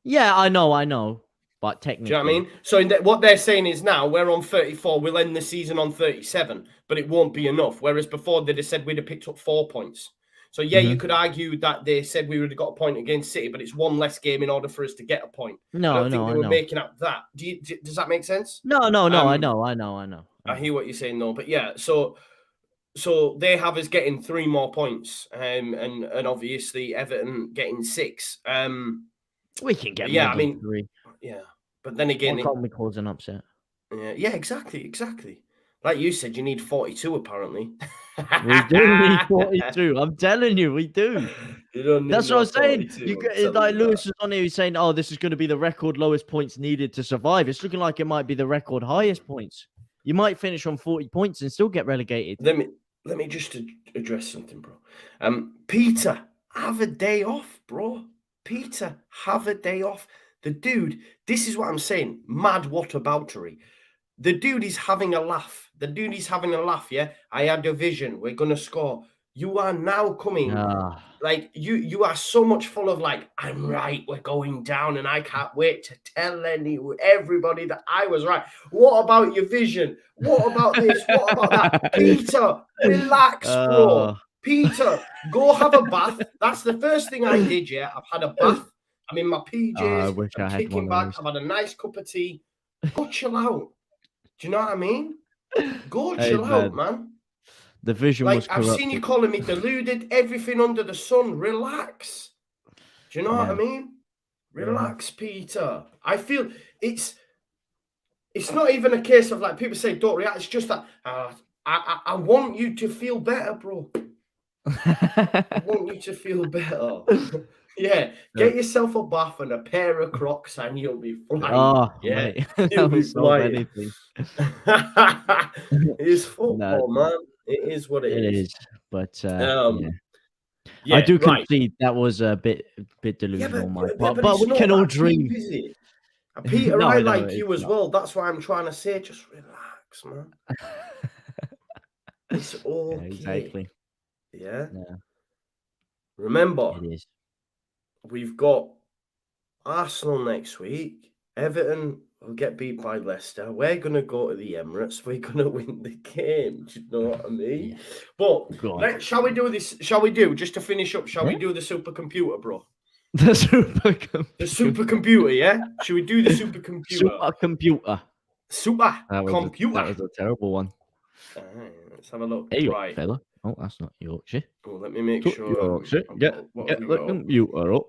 Yeah, I know. But technically... Do you know what I mean? So what they're saying is now, we're on 34, we'll end the season on 37, but it won't be enough. Whereas before, they'd have said we'd have picked up 4 points. So, yeah, you could argue that they said we would have got a point against City, but it's one less game in order for us to get a point. I don't think they were making up that. Does that make sense? No, I know. I hear what you're saying, though. But, yeah, so they have us getting 3 more points, and obviously Everton getting 6. We can get more than 3. Yeah, but then again... What can't we cause an upset? Yeah, exactly. Like you said, you need 42, apparently. We do need 42. I'm telling you, we do. That's what I'm saying. Like Lewis was on here, he's saying, "Oh, this is going to be the record lowest points needed to survive." It's looking like it might be the record highest points. You might finish on 40 points and still get relegated. Let me just address something, bro. Peter, have a day off, bro. Peter, have a day off. The dude, this is what I'm saying. Mad whataboutery. The dude is having a laugh. Yeah. I had a vision. We're gonna score. You are now coming. Like you are so much full of like, I'm right. We're going down, and I can't wait to tell everybody that I was right. What about your vision? What about this? What about that? Peter, relax, bro. Peter, go have a bath. That's the first thing I did. Yeah, I've had a bath. I'm in my PJs. I'm kicking back. I've had a nice cup of tea. Go chill out. Do you know what I mean? Go chill out, man. The vision was corrupted. I've seen you calling me deluded, everything under the sun. Relax. Do you know what I mean? Relax, Peter. I feel it's not even a case of like people say don't react. It's just that I want you to feel better, bro. I want you to feel better. Yeah, get yourself a bath and a pair of Crocs and you'll be flying. You'll be flying. It's football, man. It is what it is. It is, but I do concede that was a bit delusional on my part. But we can all dream. Peter, I like you as well. That's why I'm trying to say, just relax, man. It's okay. Yeah, exactly. Yeah. Remember, it is. We've got Arsenal next week. Everton will get beat by Leicester. We're going to go to the Emirates. We're going to win the game. Do you know what I mean? Yeah. But shall we do this? Shall we do, just to finish up, shall we do the supercomputer, bro? The supercomputer. The supercomputer, yeah? Should we do the supercomputer? Supercomputer. Supercomputer. That was a terrible one. All right, let's have a look. Hey, right, fella. Oh, that's not Yorkshire. Oh, let me make sure. Yorkshire. Get the computer up.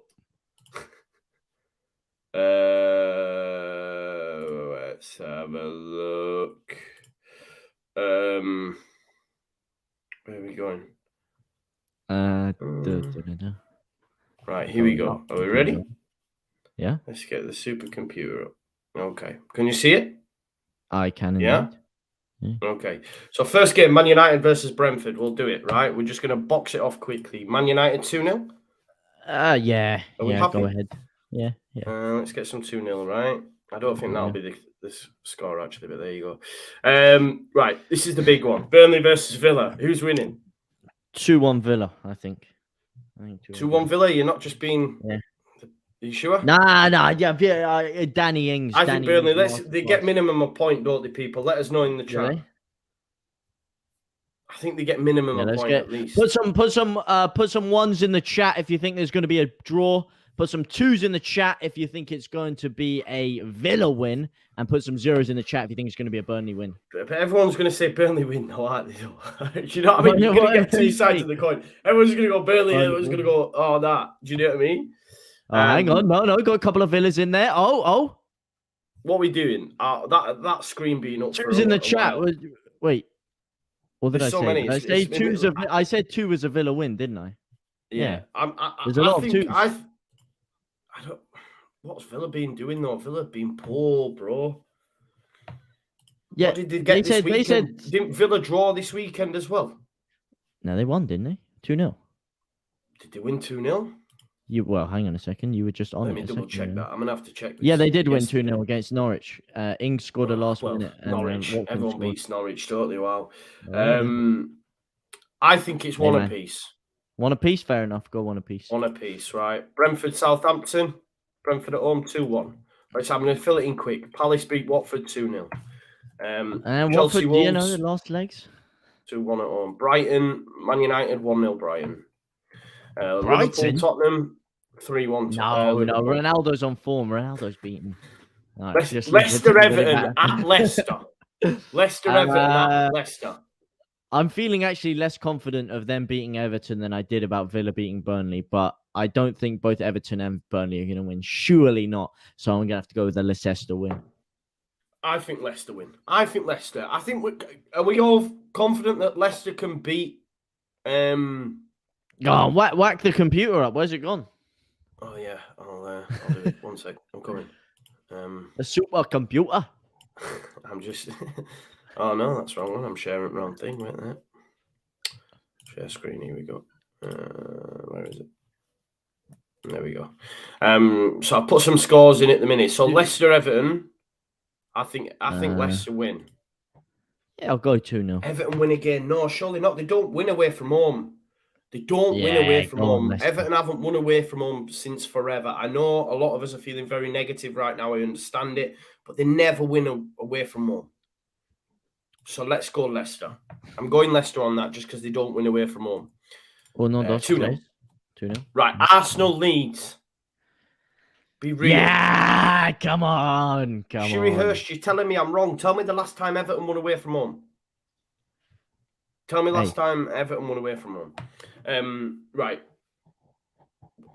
Let's have a look. Where are we going? Right, here we go. Are we ready? Yeah. Let's get the supercomputer up. Okay. Can you see it? I can. Yeah. Okay. So first game, Man United versus Brentford. We'll do it, right? We're just going to box it off quickly. Man United 2-0? Yeah. Are we happy? Go ahead. Yeah. Let's get some 2-0, right? I don't think that'll be the score, actually, but there you go. Right, this is the big one. Burnley versus Villa. Who's winning? 2-1 Villa, I think. 2-1 Villa? You're not just being... Yeah. Are you sure? Nah. Yeah, Danny Ings. I think Burnley, they get minimum a point, don't they, people? Let us know in the chat. Really? I think they get minimum a point at least. Put some ones in the chat if you think there's going to be a draw. Put some 2s in the chat if you think it's going to be a Villa win. And put some 0s in the chat if you think it's going to be a Burnley win. But everyone's going to say Burnley win, though, aren't they? Do you know what I mean? You're going to get 2 sides of the coin. Everyone's going to go Burnley, everyone's going to go, that. Do you know what I mean? Hang on. No. Got a couple of Villas in there. Oh. What are we doing? That screen being up. 2s in the chat. Wait. What did I say? Many. I said 2 was a Villa win, didn't I? Yeah. There's a lot of 2s. I don't. What's Villa been doing though? Villa been poor, bro. Yeah. What did they get this weekend? Didn't Villa draw this weekend as well? No, they won, didn't they? 2-0. Did they win 2-0? Well, hang on a second. You were just on Let it me a double check second. that. I'm going to have to check this. Yeah, they did win yesterday. 2-0 against Norwich. Ings scored a last minute. And Norwich. Watkins Everyone scored. beats Norwich, totally. Wow. Yeah, they did. I think it's Hey, one man. apiece. One apiece, fair enough. Go one apiece. One apiece, right? Brentford, Southampton. Brentford at home, 2-1. Right, so I'm going to fill it in quick. Palace beat Watford 2-0. And Chelsea Watford, Wolves, the last legs. 2-1 at home. Brighton, Man United, 1-0 Brighton. Liverpool, Brighton? Tottenham, 3-1. No, Liverpool. Ronaldo's on form. Ronaldo's beaten. Right, Leicester, Everton at Leicester. Leicester, Everton at Leicester. I'm feeling actually less confident of them beating Everton than I did about Villa beating Burnley, but I don't think both Everton and Burnley are going to win. Surely not. So I'm going to have to go with the Leicester win. I think Leicester win. I think Leicester. I think are we all confident that Leicester can beat? Oh, whack the computer up. Where's it gone? Oh yeah, I'll do it. 1 sec. I'm coming. A super computer. I'm just. Oh no, that's wrong one. I'm sharing the wrong thing. Wait there. Share screen. Here we go. Where is it? There we go. So I put some scores in at the minute. So Leicester, Everton. I think Leicester win. Yeah, I'll go 2-0. Everton win again. No, surely not. They don't win away from home. They don't win away from home. Everton haven't won away from home since forever. I know a lot of us are feeling very negative right now. I understand it. But they never win away from home. So let's go Leicester. I'm going Leicester on that just because they don't win away from home. Oh, no, 2-0. 2-0. Right, Arsenal Leeds. Be real. Yeah, come on. Sherry Hurst, you're telling me I'm wrong. Tell me the last time Everton won away from home. Tell me last time Everton won away from home. Right.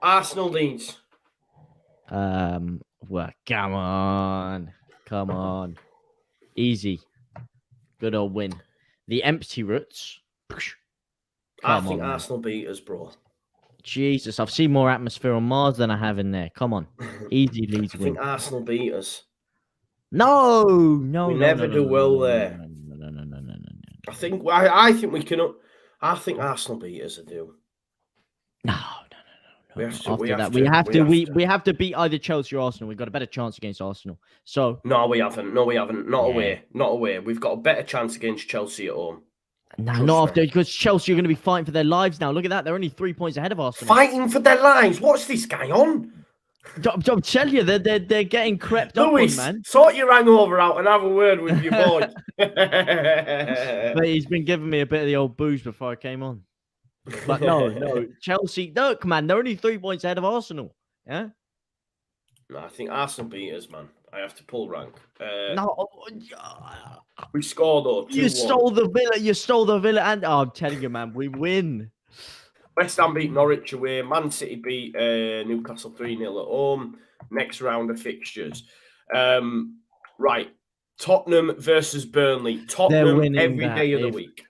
Arsenal Leeds. Well, come on. Easy. Good old win. The empty roots. I think Arsenal beat us, bro. Jesus, I've seen more atmosphere on Mars than I have in there. Come on. Easy Leeds win. I think Arsenal beat us. No. We never do well there. No. I think we can. I think Arsenal beat us. I do. No. We have to beat either Chelsea or Arsenal. We've got a better chance against Arsenal. So no, we haven't. Not away. We've got a better chance against Chelsea at home. No, not after, because Chelsea are going to be fighting for their lives now. Look at that. They're only 3 points ahead of Arsenal. Fighting for their lives? What's this guy on? I'm telling you, they're getting crept up on, man. Sort your hangover out and have a word with your boy. But he's been giving me a bit of the old booze before I came on. But no. Chelsea, look, man, they're only 3 points ahead of Arsenal. Yeah? No, I think Arsenal beat us, man. I have to pull rank. No. We scored, though. 2-1. You stole the Villa. And I'm telling you, man, we win. West Ham beat Norwich away. Man City beat Newcastle 3-0 at home. Next round of fixtures. Right. Tottenham versus Burnley. Tottenham every day of the week.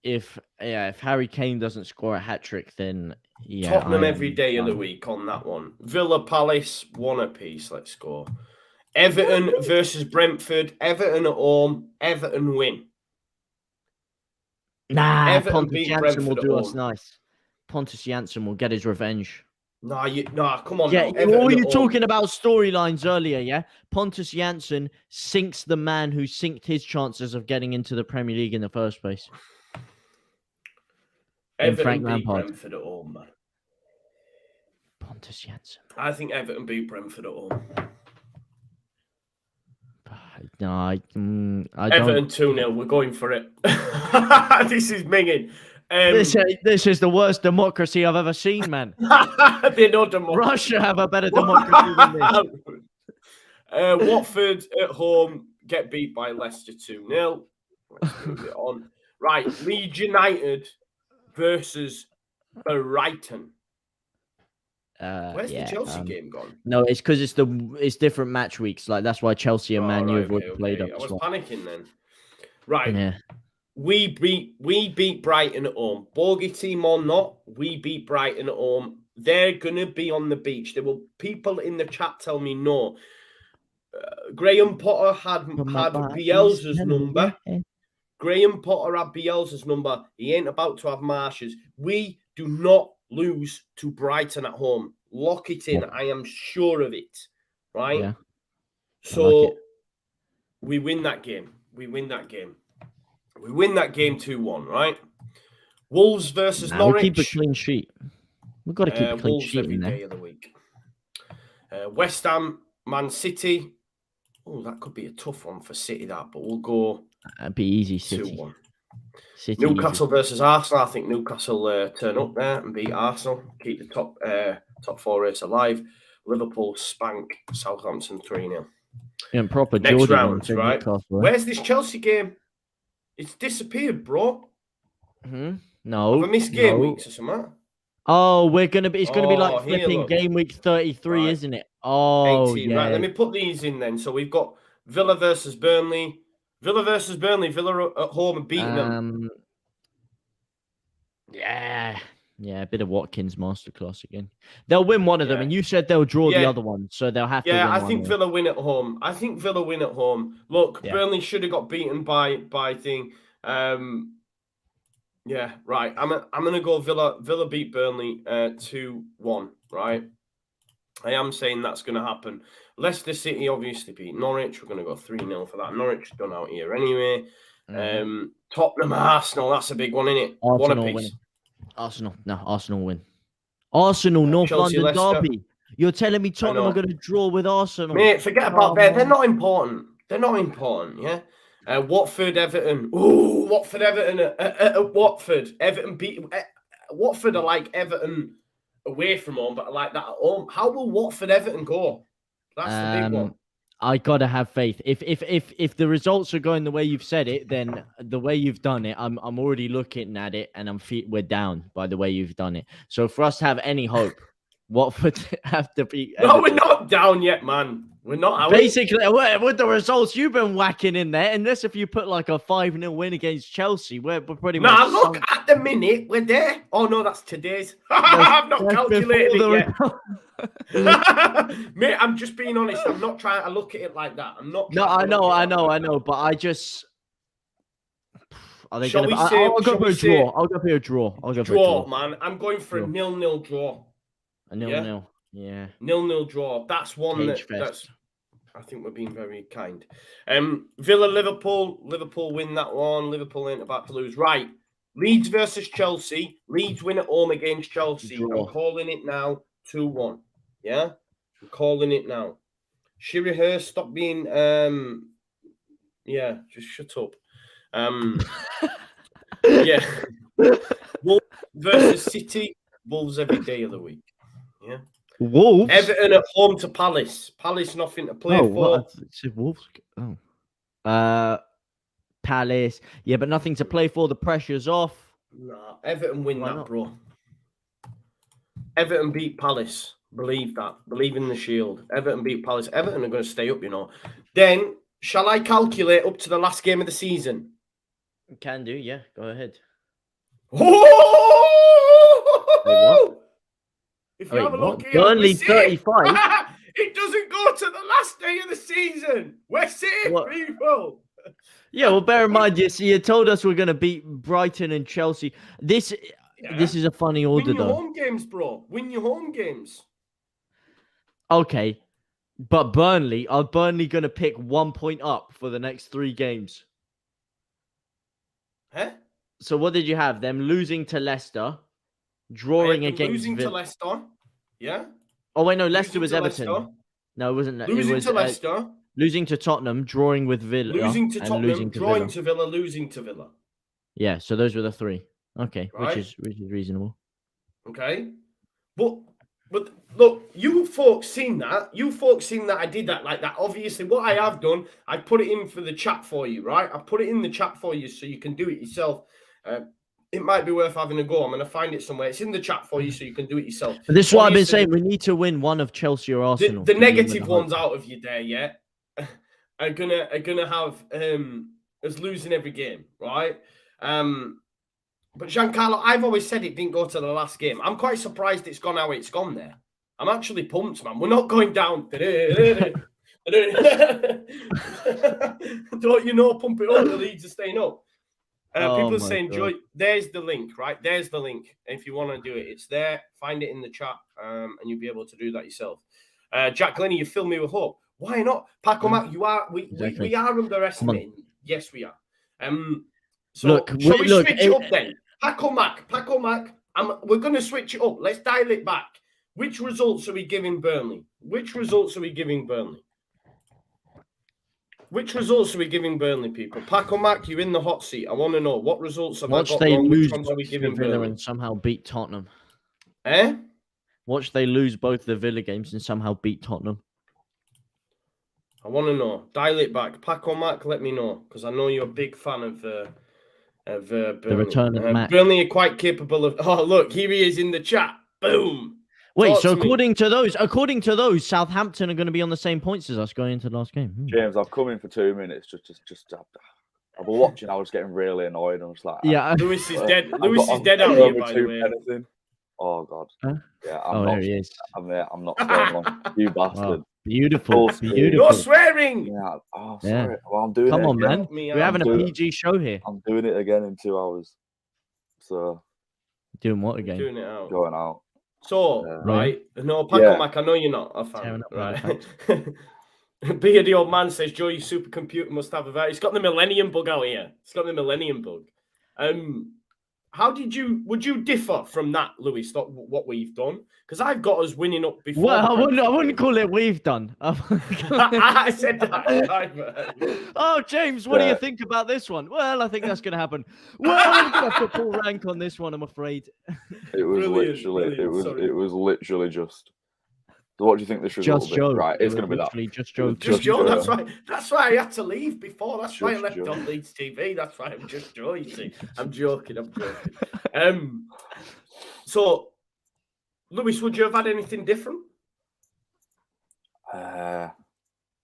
If Harry Kane doesn't score a hat-trick, then Tottenham every day of the week on that one. Villa Palace, 1 apiece. Let's go. Everton versus Brentford. Everton at home. Everton win. Nah, Everton Pontus Janssen will do us nice. Pontus Janssen will get his revenge. Nah, come on. Yeah, what were you talking about storylines earlier, yeah? Pontus Janssen sinks the man who sinked his chances of getting into the Premier League in the first place. Everton beat Brentford at home, man. Pontus Janssen. I think Everton beat Brentford at home. No, I Everton 2-0. We're going for it. This is minging. This is the worst democracy I've ever seen, man. They're no democracy. Russia have a better democracy than this. Watford at home get beat by Leicester 2-0. Let's move it on. Right, Leeds United versus Brighton. Where's the Chelsea game gone? No, it's because it's different match weeks. Like that's why Chelsea and Man U have played up. I was panicking then. Right. Yeah. We beat Brighton at home. Bogey team or not, we beat Brighton at home. They're gonna be on the beach. There were people in the chat tell me no. Graham Potter had Bielsa's number. Graham Potter had Bielsa's number. He ain't about to have Marsh's. We do not lose to Brighton at home. Lock it in. I am sure of it. Right? Yeah. So we win that game. We win that game 2-1, right? Wolves versus Norwich. We keep a clean sheet. We've got to keep a clean Wolves sheet every in there. day of the week. West Ham, Man City. Oh, that could be a tough one for City, that, but we'll go. That'd be easy, City. 2-1. City Newcastle easy. versus Arsenal. I think Newcastle turn up there and beat Arsenal. Keep the top 4 race alive. Liverpool spank Southampton 3-0. Yeah, proper Next Jordan round, right? Newcastle, Where's this Chelsea game? It's disappeared, bro. No. Have I missed game weeks or something? Oh, it's gonna be like here, flipping look. game week 33, Right. isn't it? Oh, 18. yeah. Right, let me put these in then. So we've got Villa versus Burnley. Villa at home and beating them. Yeah, a bit of Watkins masterclass again. They'll win one of them, and you said they'll draw the other one, so they'll have to win I think Villa win at home. Look, Burnley should have got beaten by thing. Yeah, right. I'm gonna go Villa beat Burnley 2-1, right? I am saying that's gonna happen. Leicester City obviously beat Norwich. We're gonna go 3-0 for that. Norwich done out here anyway. Tottenham Arsenal, that's a big one, isn't it? One apiece. Arsenal win. Arsenal, North Chelsea, London Leicester. derby. You're telling me Tottenham are going to draw with Arsenal? Mate, forget about that. They're not important. Yeah. Watford, Everton. Ooh, Watford, Everton at Watford. Everton beat Watford are like Everton away from home, but like that at home. How will Watford, Everton go? That's the big one. I gotta have faith. If the results are going the way you've said it, then the way you've done it, I'm already looking at it, and we're down by the way you've done it. So for us to have any hope, Watford have to be. No, we're not down yet, man. We're not. Basically, with the results you've been whacking in there, unless if you put like a 5-0 win against Chelsea, we're pretty much. Nah, look, at the minute, we're there. Oh, no, that's today's. I've not calculated it yet. Mate, I'm just being honest. I'm not trying to look at it like that. I'm not. No, I know. But I just. Are they Shall gonna, we say? I'll go for a draw. I'll go for a draw. Draw, man. I'm going for a 0-0 draw. A 0-0. Yeah. 0-0 draw. That's one that's. I think we're being very kind. Villa, Liverpool. Liverpool win that one. Liverpool ain't about to lose. Right. Leeds versus Chelsea. Leeds win at home against Chelsea. I'm calling it now 2-1. Yeah? I'm calling it now. Shiri Hurst, stop being... yeah, just shut up. Yeah. Wolves versus City. Wolves every day of the week. Yeah. Wolves? Everton at home to Palace. Palace nothing to play for. Wolves. Palace. Yeah, but nothing to play for. The pressure's off. Nah, Everton win that, bro. Everton beat Palace. Believe that. Believe in the Shield. Everton beat Palace. Everton are going to stay up, you know. Then, shall I calculate up to the last game of the season? You can do, yeah. Go ahead. Oh! If you have a look here, Burnley 35. It doesn't go to the last day of the season. We're safe, people. Yeah, well, bear in mind, you told us we're going to beat Brighton and Chelsea. This is a funny order, Win your though. home games, bro. Win your home games. Okay, but are Burnley going to pick 1 point up for the next 3 games? Huh? So what did you have? Them losing to Leicester, drawing against losing to Leicester. Yeah. Oh wait, no, Leicester was Everton. Leicester. No, it wasn't. Losing to Leicester. Losing to Tottenham, drawing with Villa. Losing to Tottenham, drawing to Villa, losing to Villa. Yeah, so those were the 3. Okay, right? which is reasonable. Okay, but look, you folks seen that? I did that like that. Obviously, what I have done, I put it in for the chat for you, right? I put it in the chat for you so you can do it yourself. It might be worth having a go. I'm going to find it somewhere. It's in the chat for you so you can do it yourself. But this is what I've been saying. We need to win one of Chelsea or Arsenal. The negative ones out of you there, yeah, are gonna have us losing every game, right? But Giancarlo, I've always said it didn't go to the last game. I'm quite surprised it's gone how it's gone there. I'm actually pumped, man. We're not going down. Don't you know, pump it up, the Leeds are staying up. People my saying, God. Joy, there's the link, right? There's the link. If you want to do it, it's there. Find it in the chat, and you'll be able to do that yourself. Jack Glennie, you fill me with hope. Why not? Paco Mac, we are underestimating. Yes, we are. So shall we switch it up then? Paco Mac, we're going to switch it up. Let's dial it back. Which results are we giving Burnley? Which results are we giving Burnley, people? Paco Mac, you're in the hot seat. I want to know what results have I got wrong? Which ones are we giving Burnley? And somehow beat Tottenham. Watch they lose both the Villa games and somehow beat Tottenham. I want to know. Dial it back. Paco Mac, let me know, because I know you're a big fan of Burnley. The return of Mac. Burnley are quite capable of... Oh, look, here he is in the chat. Boom. Wait, so according to those, Southampton are going to be on the same points as us going into the last game. James, I've come in for 2 minutes just I've been watching. I was getting really annoyed. I was like, Lewis is dead. Lewis is dead out here, by the way. Anything. Oh God. Huh? Yeah, there he is. I'm not swearing on. You bastard. Beautiful. You're swearing. Yeah. Oh, sorry. Yeah. Well, I'm doing it. Come on, man. We're having a PG show here. I'm doing it again in 2 hours. So. Doing what again? Doing it out. Going out. So, right. No, Paco Mac, I know you're not a fan. Right. Beardy old man says, Joe, your supercomputer must have a very... It's got the Millennium Bug out here. It's got the Millennium Bug. Would you differ from that, Lewis, what we've done? Because I've got us winning up before. Well, I wouldn't call it we've done. I said that. Oh, James, what do you think about this one? Well, I think that's going to happen. Well, I'm going to have to pull rank on this one, I'm afraid. It was literally just... So what do you think this result will be? Joe. Right, it's going to be that. Just Joe. Just Joe. That's why I had to leave before. That's why I left on Leeds TV. That's why I'm Just Joe, you see. I'm joking. So, Lewis, would you have had anything different?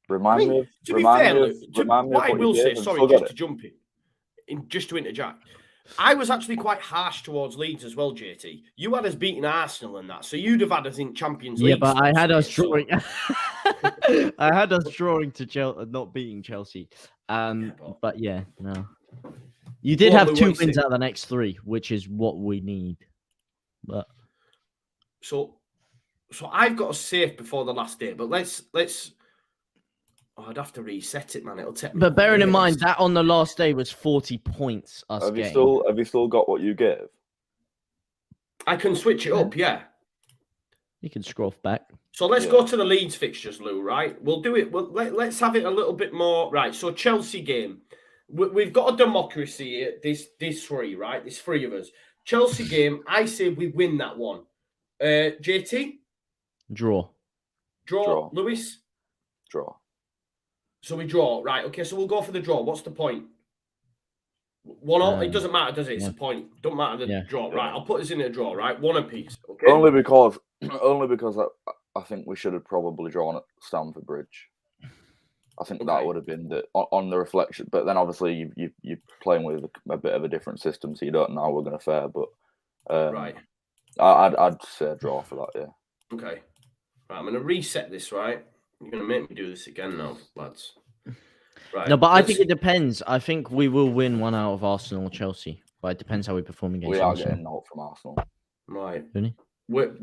Remind me of what I will say, sorry, just to jump in, just to interject. I was actually quite harsh towards Leeds as well, JT. You had us beating Arsenal and that, so you'd have had us in Champions League. Yeah, but I had us drawing. I had us drawing to Chelsea, not beating Chelsea. But yeah, no. You did have 2 wins out of the next 3, which is what we need. But so I've got us safe before the last day. But let's. Oh, I'd have to reset it, man. It'll take me. But bearing in mind that on the last day was 40 points. Have you still got what you gave? I can switch it up, yeah. You can scroll back. So let's go to the Leeds fixtures, Lou. Right, we'll do it. Let's have it a little bit more. Right, so Chelsea game. We've got a democracy here. This 3, right? There's 3 of us. Chelsea game. I say we win that one. JT. Draw. Lewis. Draw. So we draw, right? Okay, so we'll go for the draw. What's the point? 1-1. It doesn't matter, does it? It's a point. Don't matter the draw, right? I'll put us in a draw, right? 1 apiece. Okay. Only because I think we should have probably drawn at Stamford Bridge. I think that would have been on the reflection. But then obviously you're playing with a bit of a different system, so you don't know how we're going to fare. But right, I'd say a draw for that. Yeah. Okay. Right, I'm going to reset this. Right. You're going to make me do this again now, lads. Right. No, but I think it depends. I think we will win 1 out of Arsenal or Chelsea. But it depends how we perform against Arsenal. We are getting 0 from Arsenal. Right. Really? We're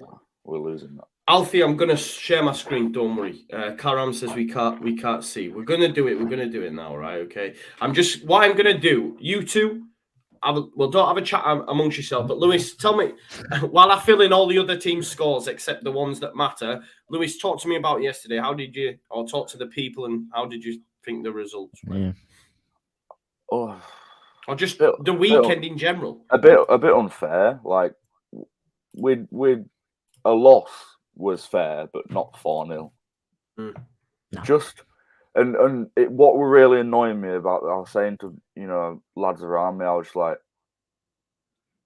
losing that. Alfie, I'm going to share my screen. Don't worry. Karam says we can't see. We're going to do it. We're going to do it now, right? Okay. What I'm going to do, you two, don't have a chat amongst yourself. But Lewis, tell me, while I fill in all the other team scores except the ones that matter, Lewis, talk to me about yesterday. How did you, or talk to the people, and how did you think the results were? Yeah. Oh, or just the weekend in general. A bit unfair. Like with a loss was fair, but not 4-0. No. Just. And what were really annoying me about that, I was saying to, lads around me, I was like,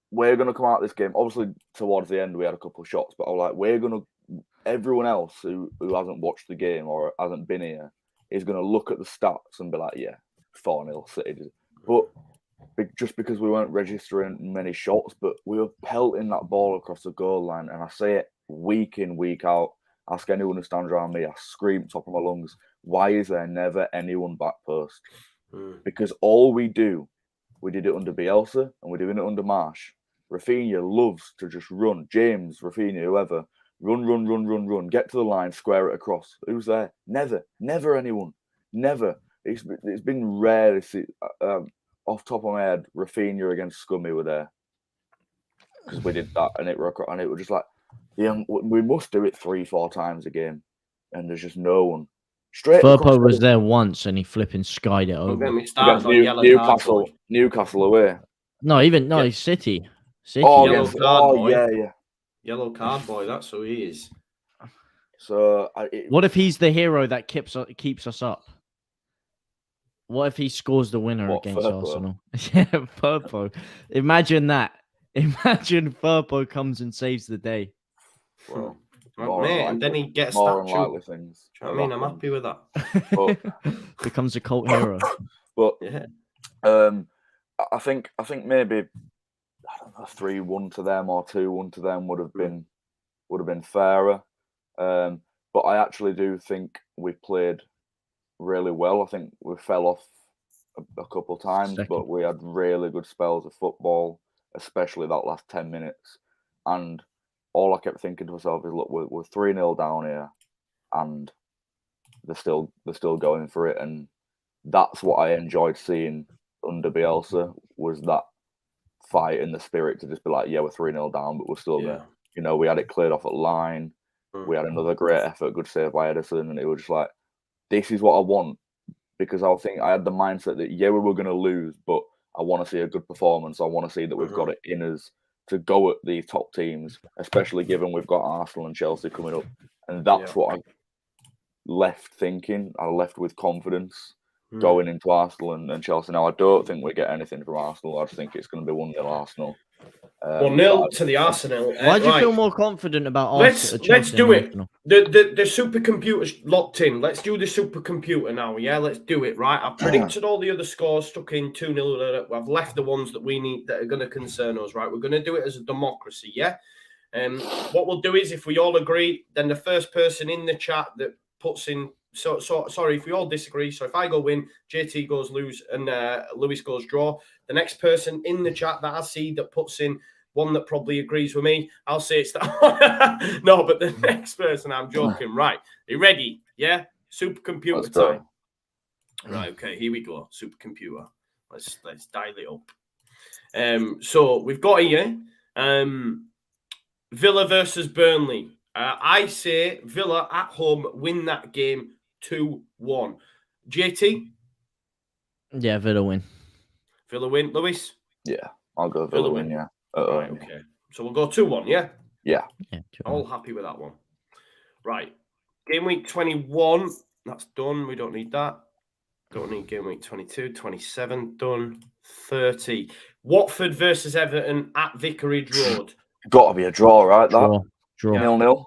we're going to come out this game. Obviously, towards the end, we had a couple of shots, but I was like, everyone else who hasn't watched the game or hasn't been here is going to look at the stats and be like, yeah, 4-0 City. But just because we weren't registering many shots, but we were pelting that ball across the goal line. And I say it week in, week out. Ask anyone who stands around me, I scream top of my lungs, why is there never anyone back post? Because all we do We did it under Bielsa, and we're doing it under Marsh. Rafinha loves to just run. James, Rafinha, whoever, run. Get to the line, square it across. Who's there? Never anyone. Never. It's been rare to see. Off top of my head, Rafinha against Scummy were there because we did that, and it was just like, yeah, we must do it 3-4 times a game, and there's just no one. Straight. Firpo was there once, and he flipping skied it over. Newcastle away. He's City. Oh, Yellow card boy. Yeah. Yellow card boy. That's who he is. So, what if he's the hero that keeps us up? What if he scores the winner against Arsenal? Yeah, Firpo. Imagine that. Imagine Firpo comes and saves the day. Well, mate, and then he gets statue. Things. Do you know what I mean? I'm happy with that. But, becomes a cult hero. But yeah, I think maybe 3-1 to them or 2-1 to them would have been fairer. But I actually do think we played really well. I think we fell off a couple of times, but we had really good spells of football, especially that last 10 minutes. And all I kept thinking to myself is, look, we're 3-0 down here, and they're still going for it. And that's what I enjoyed seeing under Bielsa, was that fight and the spirit to just be like, yeah, we're 3-0 down, but we're still there. You know, we had it cleared off at line. We had another great effort, good save by Edison, and it was just like, this is what I want, because I think I had the mindset that, we were going to lose, but I want to see a good performance. I want to see that we've got it in us to go at these top teams, especially given we've got Arsenal and Chelsea coming up. And that's what I left thinking. I left with confidence going into Arsenal and Chelsea. Now, I don't think we get anything from Arsenal. I just think it's going to be 1-0 Arsenal. 1-0 to the Arsenal. Why do you feel more confident about Arsenal? Let's do it. The supercomputer's locked in. Let's do the supercomputer now. Yeah, let's do it. Right. I've predicted all the other scores, stuck in 2-0. I've left the ones that we need that are going to concern us. Right. We're going to do it as a democracy. Yeah. What we'll do is, if we all agree, then the first person in the chat that puts in. So sorry if we all disagree. So if I go win, JT goes lose, and Lewis goes draw. The next person in the chat that I see that puts in one that probably agrees with me, I'll say it's that one. No, but the next person, I'm joking. Right. Are you ready? Yeah? Supercomputer time. Right, okay, here we go. Supercomputer. Let's dial it up. So we've got here Villa versus Burnley. I say Villa at home win that game 2-1. JT? Yeah, Villa win. Villa win. Lewis? Yeah, I'll go Villa win, yeah. Right, okay. So we'll go 2-1, yeah? Yeah. All happy with that one. Right. Game week 21, that's done. We don't need that. Don't need game week 22, 27, done. 30. Watford versus Everton at Vicarage Road. Got to be a draw, right? Draw. 0-0.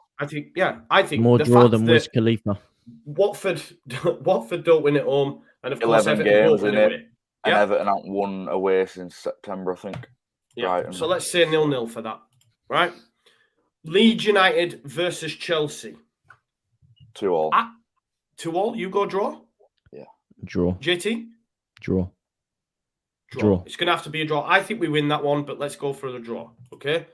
I think more draw than Wiz Khalifa. Watford don't win at home, and of course 11 Everton games don't win away. And Everton haven't won away since September, I think. Yeah. Right. So let's say 0-0 for that. Right. Leeds United versus Chelsea. 2-2. 2-2. You go draw. Yeah. Draw. JT. Draw. It's going to have to be a draw. I think we win that one, but let's go for the draw. Okay.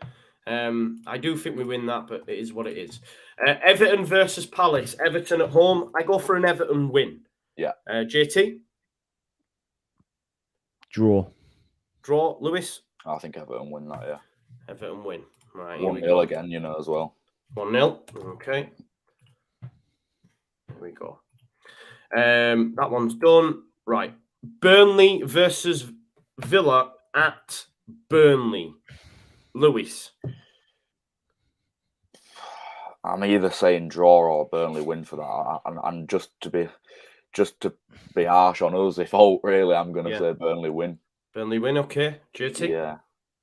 I do think we win that, but it is what it is. Everton versus Palace. Everton at home. I go for an Everton win. Yeah. JT. Draw. Lewis. I think Everton win that, yeah. Everton win. Right. 1-0 again, as well. 1-0. Okay. Here we go. That one's done. Right. Burnley versus Villa at Burnley. Lewis. I'm either saying draw or Burnley win for that. And just to be harsh on us, if really, I'm going to say Burnley win. Burnley win, okay. JT? Yeah.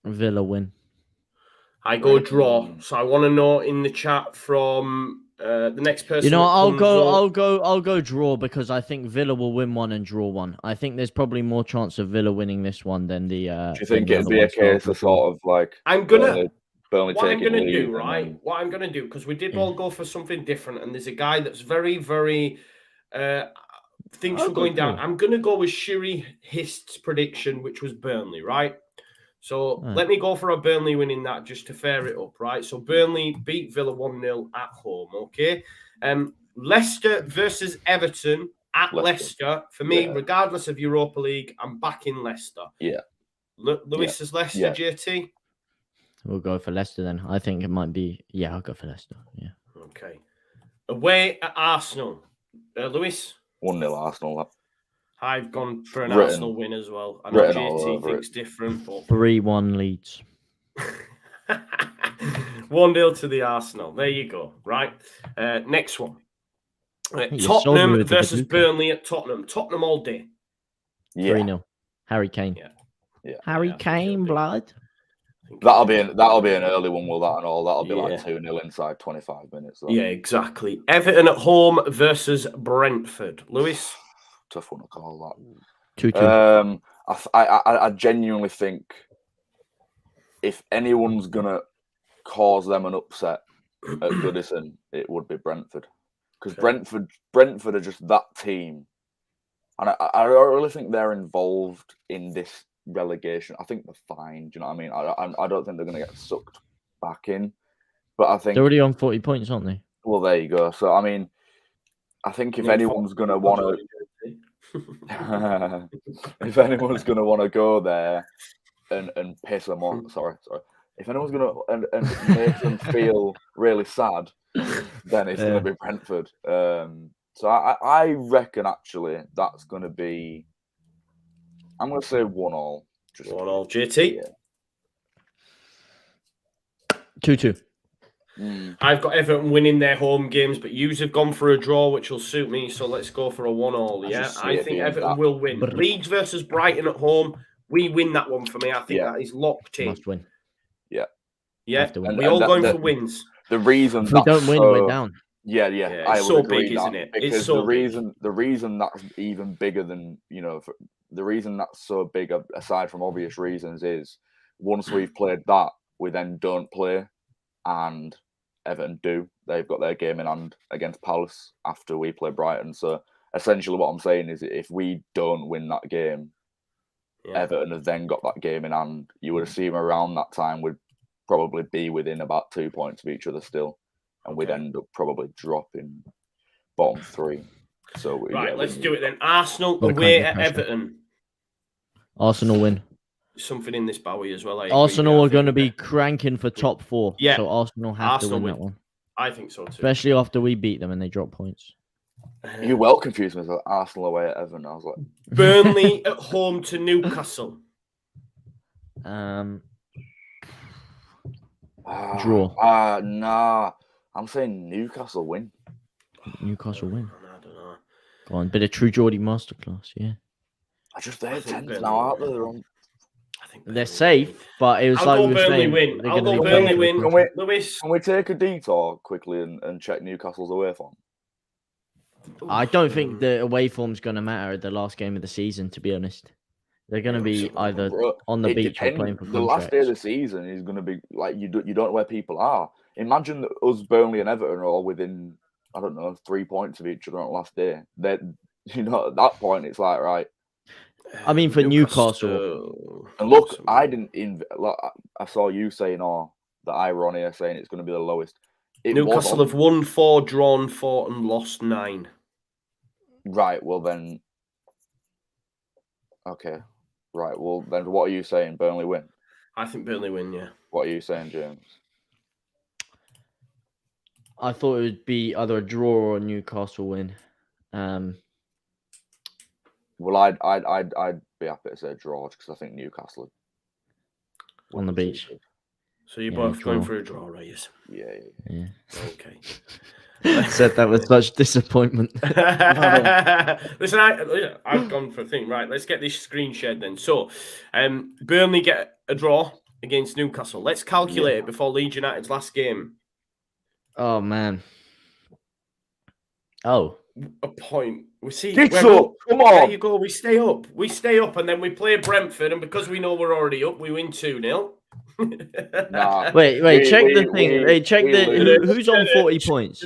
Villa win. I go draw. So I want to know in the chat from the next person. I'll go draw, because I think Villa will win one and draw one. I think there's probably more chance of Villa winning this one than the. Do you think it'd be a case of sort of like Burnley what I'm going to do, right? What I'm going to do, because we did all go for something different, and there's a guy that's very, very thinks we're going down. I'm going to go with Shiri Hist's prediction, which was Burnley, right? So let me go for a Burnley winning that just to fair it up, right? So Burnley beat Villa 1-0 at home, okay? Leicester versus Everton at Leicester. For me, regardless of Europa League, I'm backing Leicester. Yeah. Lewis is Leicester, JT? We'll go for Leicester then. I think it might be... Yeah, I'll go for Leicester, yeah. Okay. Away at Arsenal. Lewis? 1-0 Arsenal. I've gone for an Arsenal win as well. I know JT thinks different, but 3-1 Leeds. 1-0 to the Arsenal. There you go. Right. Next one. Tottenham versus Burnley at Tottenham. Tottenham all day. 3-0. Harry Kane. Yeah. Harry Kane, blood. That'll be an early one, will that and all? That'll be like 2-0 inside 25 minutes. Though. Yeah, exactly. Everton at home versus Brentford. Lewis? Tough one to call that. 2-2. I genuinely think if anyone's gonna cause them an upset at Goodison, it would be Brentford, because Brentford are just that team, and I really think they're involved in this relegation. I think they're fine. Do you know what I mean? I don't think they're gonna get sucked back in, but I think they're already on 40 points, aren't they? Well, there you go. So I mean, I think if anyone's gonna want to. If anyone's going to want to go there and piss them off, sorry. If anyone's going to and make them feel really sad, then it's going to be Brentford. So I reckon actually that's going to be. I'm going to say 1-1. 1-1, JT. 2-2. I've got Everton winning their home games, but yous have gone for a draw, which will suit me. So let's go for a 1-1. Yeah, I think Everton will win. Leeds versus Brighton at home. We win that one for me. I think that is locked in. Must win. Yeah. And we're all going for wins. The reason if we don't win, we're down. Yeah. It's so big, isn't it? Because the reason that's even bigger than the reason that's so big, aside from obvious reasons, is once we've played that, we then don't play, and Everton do. They've got their game in hand against Palace after we play Brighton. So essentially what I'm saying is if we don't win that game, Everton have then got that game in hand. You would assume around that time we'd probably be within about 2 points of each other still. And we'd end up probably dropping bottom 3. So let's do it then. Arsenal away at Everton. Arsenal win. Something in this Bowie as well. Arsenal are going to be cranking for top 4. Yeah. So Arsenal have to win that one. I think so too. Especially after we beat them and they drop points. You well confused me with Arsenal away at Everton. I was like, Burnley at home to Newcastle. Draw. Nah. I'm saying Newcastle win. Newcastle win. I don't know. Go on, bit of True Geordie masterclass, yeah. They're 10th now, aren't they? They're safe, but it was I'll like go Burnley win. I'll go Burnley win. Lewis, can we take a detour quickly and check Newcastle's away form? I don't think the away form's going to matter at the last game of the season, to be honest. They're going to be either on the beach or playing for contracts. The last day of the season is going to be like you don't know where people are. Imagine that us, Burnley and Everton are all within, I don't know, 3 points of each other on the last day. At that point, it's like, right. I mean, for Newcastle. And look, I saw you saying, that I were on here saying it's going to be the lowest. Newcastle have won 4, drawn 4, and lost 9. Right, well then. Okay. Right, well then what are you saying? Burnley win? I think Burnley win, yeah. What are you saying, James? I thought it would be either a draw or a Newcastle win. Well, I'd be happy to say draw because I think Newcastle on the beach. So you're both going for a draw, right? Yes. Yeah. Okay. I said that with such disappointment. Listen, I've gone for a thing. Right, let's get this screen shared then. So, Burnley get a draw against Newcastle. Let's calculate it before Leeds United's last game. Oh, man. Oh. A point. We see. Come on. There you go. We stay up, and then we play Brentford, and because we know we're already up, we win 2-0. Nah. Wait, check the thing. Hey, check who's on 40 points.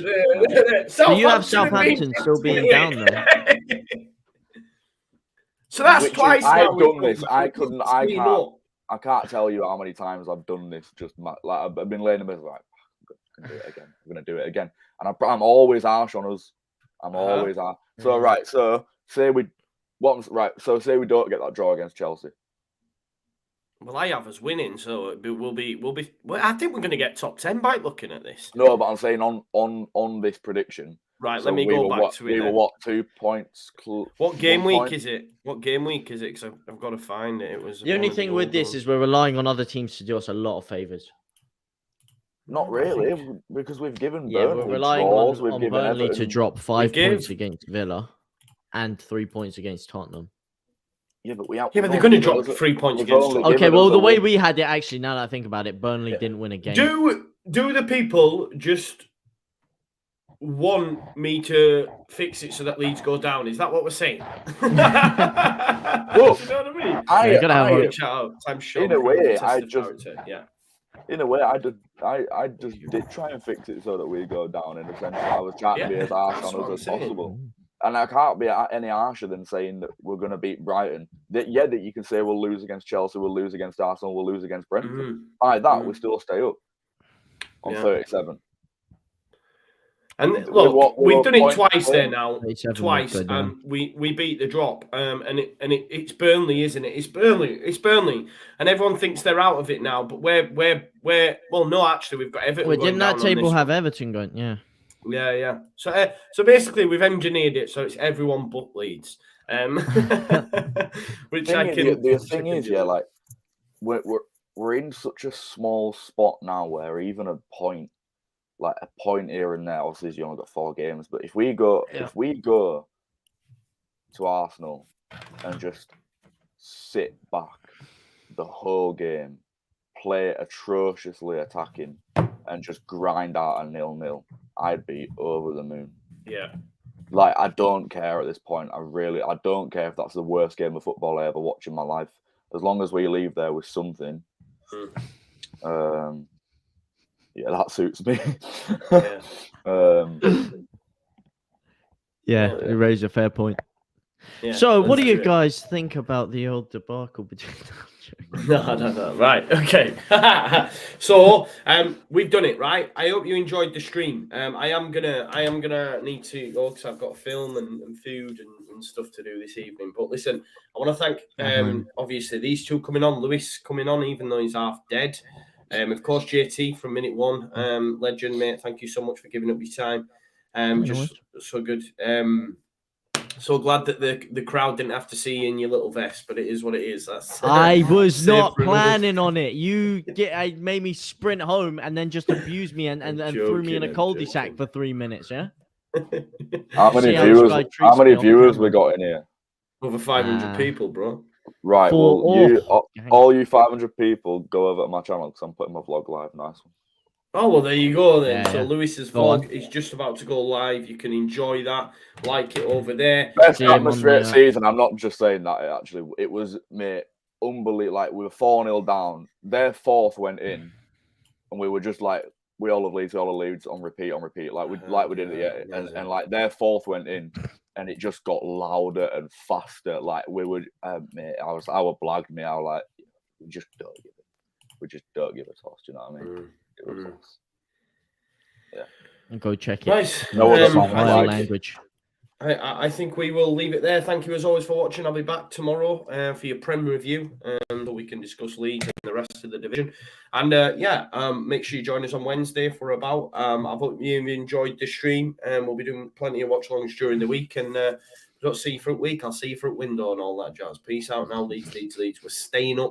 So you have Southampton still being down there. So that's twice now. I've done this. I clean up. I can't tell you how many times I've done this. Just like I've been laying in bed like, I'm gonna do it again. I'm gonna do it again, and I'm always harsh on us. I'm always harsh. So right. So say we don't get that draw against Chelsea. Well, I have us winning, so we'll be. Well, I think we're going to get top 10 by looking at this. No, but I'm saying on this prediction. Right, so let me go back to it. We were what, 2 points? What game week is it? What game week is it? Because I've got to find it. It was the only thing with this is we're relying on other teams to do us a lot of favors. Not really, because we've given Burnley we're relying draws, on Burnley to drop 5 points against Villa and 3 points against Tottenham. Yeah, but they're going to drop 3 points against Tottenham. Okay, well, the way we had it, actually, now that I think about it, Burnley didn't win a game. Do the people just want me to fix it so that Leeds go down? Is that what we're saying? Look, you know what I mean? In a way, I just did try and fix it so that we go down. In a sense, I was trying to be as harsh on us as possible. And I can't be any harsher than saying that we're going to beat Brighton. That you can say we'll lose against Chelsea, we'll lose against Arsenal, we'll lose against Brentford. By that, we still stay up on 37. And look, we've done it twice there now. Twice, and we beat the drop. And it's Burnley, isn't it? It's Burnley, and everyone thinks they're out of it now. But we're well, no, actually, we've got Everton. Didn't that table have Everton going? Yeah. Yeah. So basically, we've engineered it so it's everyone but Leeds. Which the thing is, like we're in such a small spot now where even a point here and there, obviously you only got 4 games, but if we go to Arsenal and just sit back the whole game, play atrociously attacking, and just grind out a 0-0, I'd be over the moon. Yeah. Like, I don't care at this point. I don't care if that's the worst game of football I ever watched in my life. As long as we leave there with something, that suits me. You raise a fair point. Yeah, so, what do you guys think about the old debacle between? No. Right. Okay. So, we've done it, right? I hope you enjoyed the stream. I am gonna need to go because I've got a film and food and stuff to do this evening. But listen, I want to thank obviously these two coming on. Lewis coming on, even though he's half dead. Of course, JT from minute one, legend, mate. Thank you so much for giving up your time. Just so good. So glad that the crowd didn't have to see you in your little vest, but it is what it is. I was not planning on it. I made me sprint home and then just abused me and threw me in a cul-de-sac for 3 minutes. Yeah. How many viewers we got in here? Over 500 people, bro. Right. Well, all you 500 people go over to my channel because I'm putting my vlog live. Nice one. Oh, well, there you go then. So Lewis's vlog is just about to go live. You can enjoy that. Like it over there. Best atmosphere season. I'm not just saying that. It was, mate, unbelievable. Like, we were 4-0 down. Their 4th went in. And we were just like, we all have Leeds on repeat. Like we did it. And like, their 4th went in. And it just got louder and faster. Like, we would, mate, I was blagged me. I was like, we just don't give it. We just don't give a toss. Do you know what I mean? It was and go check it. Nice. No other song language. I think we will leave it there. Thank you as always for watching. I'll be back tomorrow for your Prem review, so we can discuss Leeds and the rest of the division. And make sure you join us on Wednesday for about. I hope you enjoyed the stream, and we'll be doing plenty of watch alongs during the week. And don't see you for a week. I'll see you for a window and all that jazz. Peace out now, Leeds. We're staying up.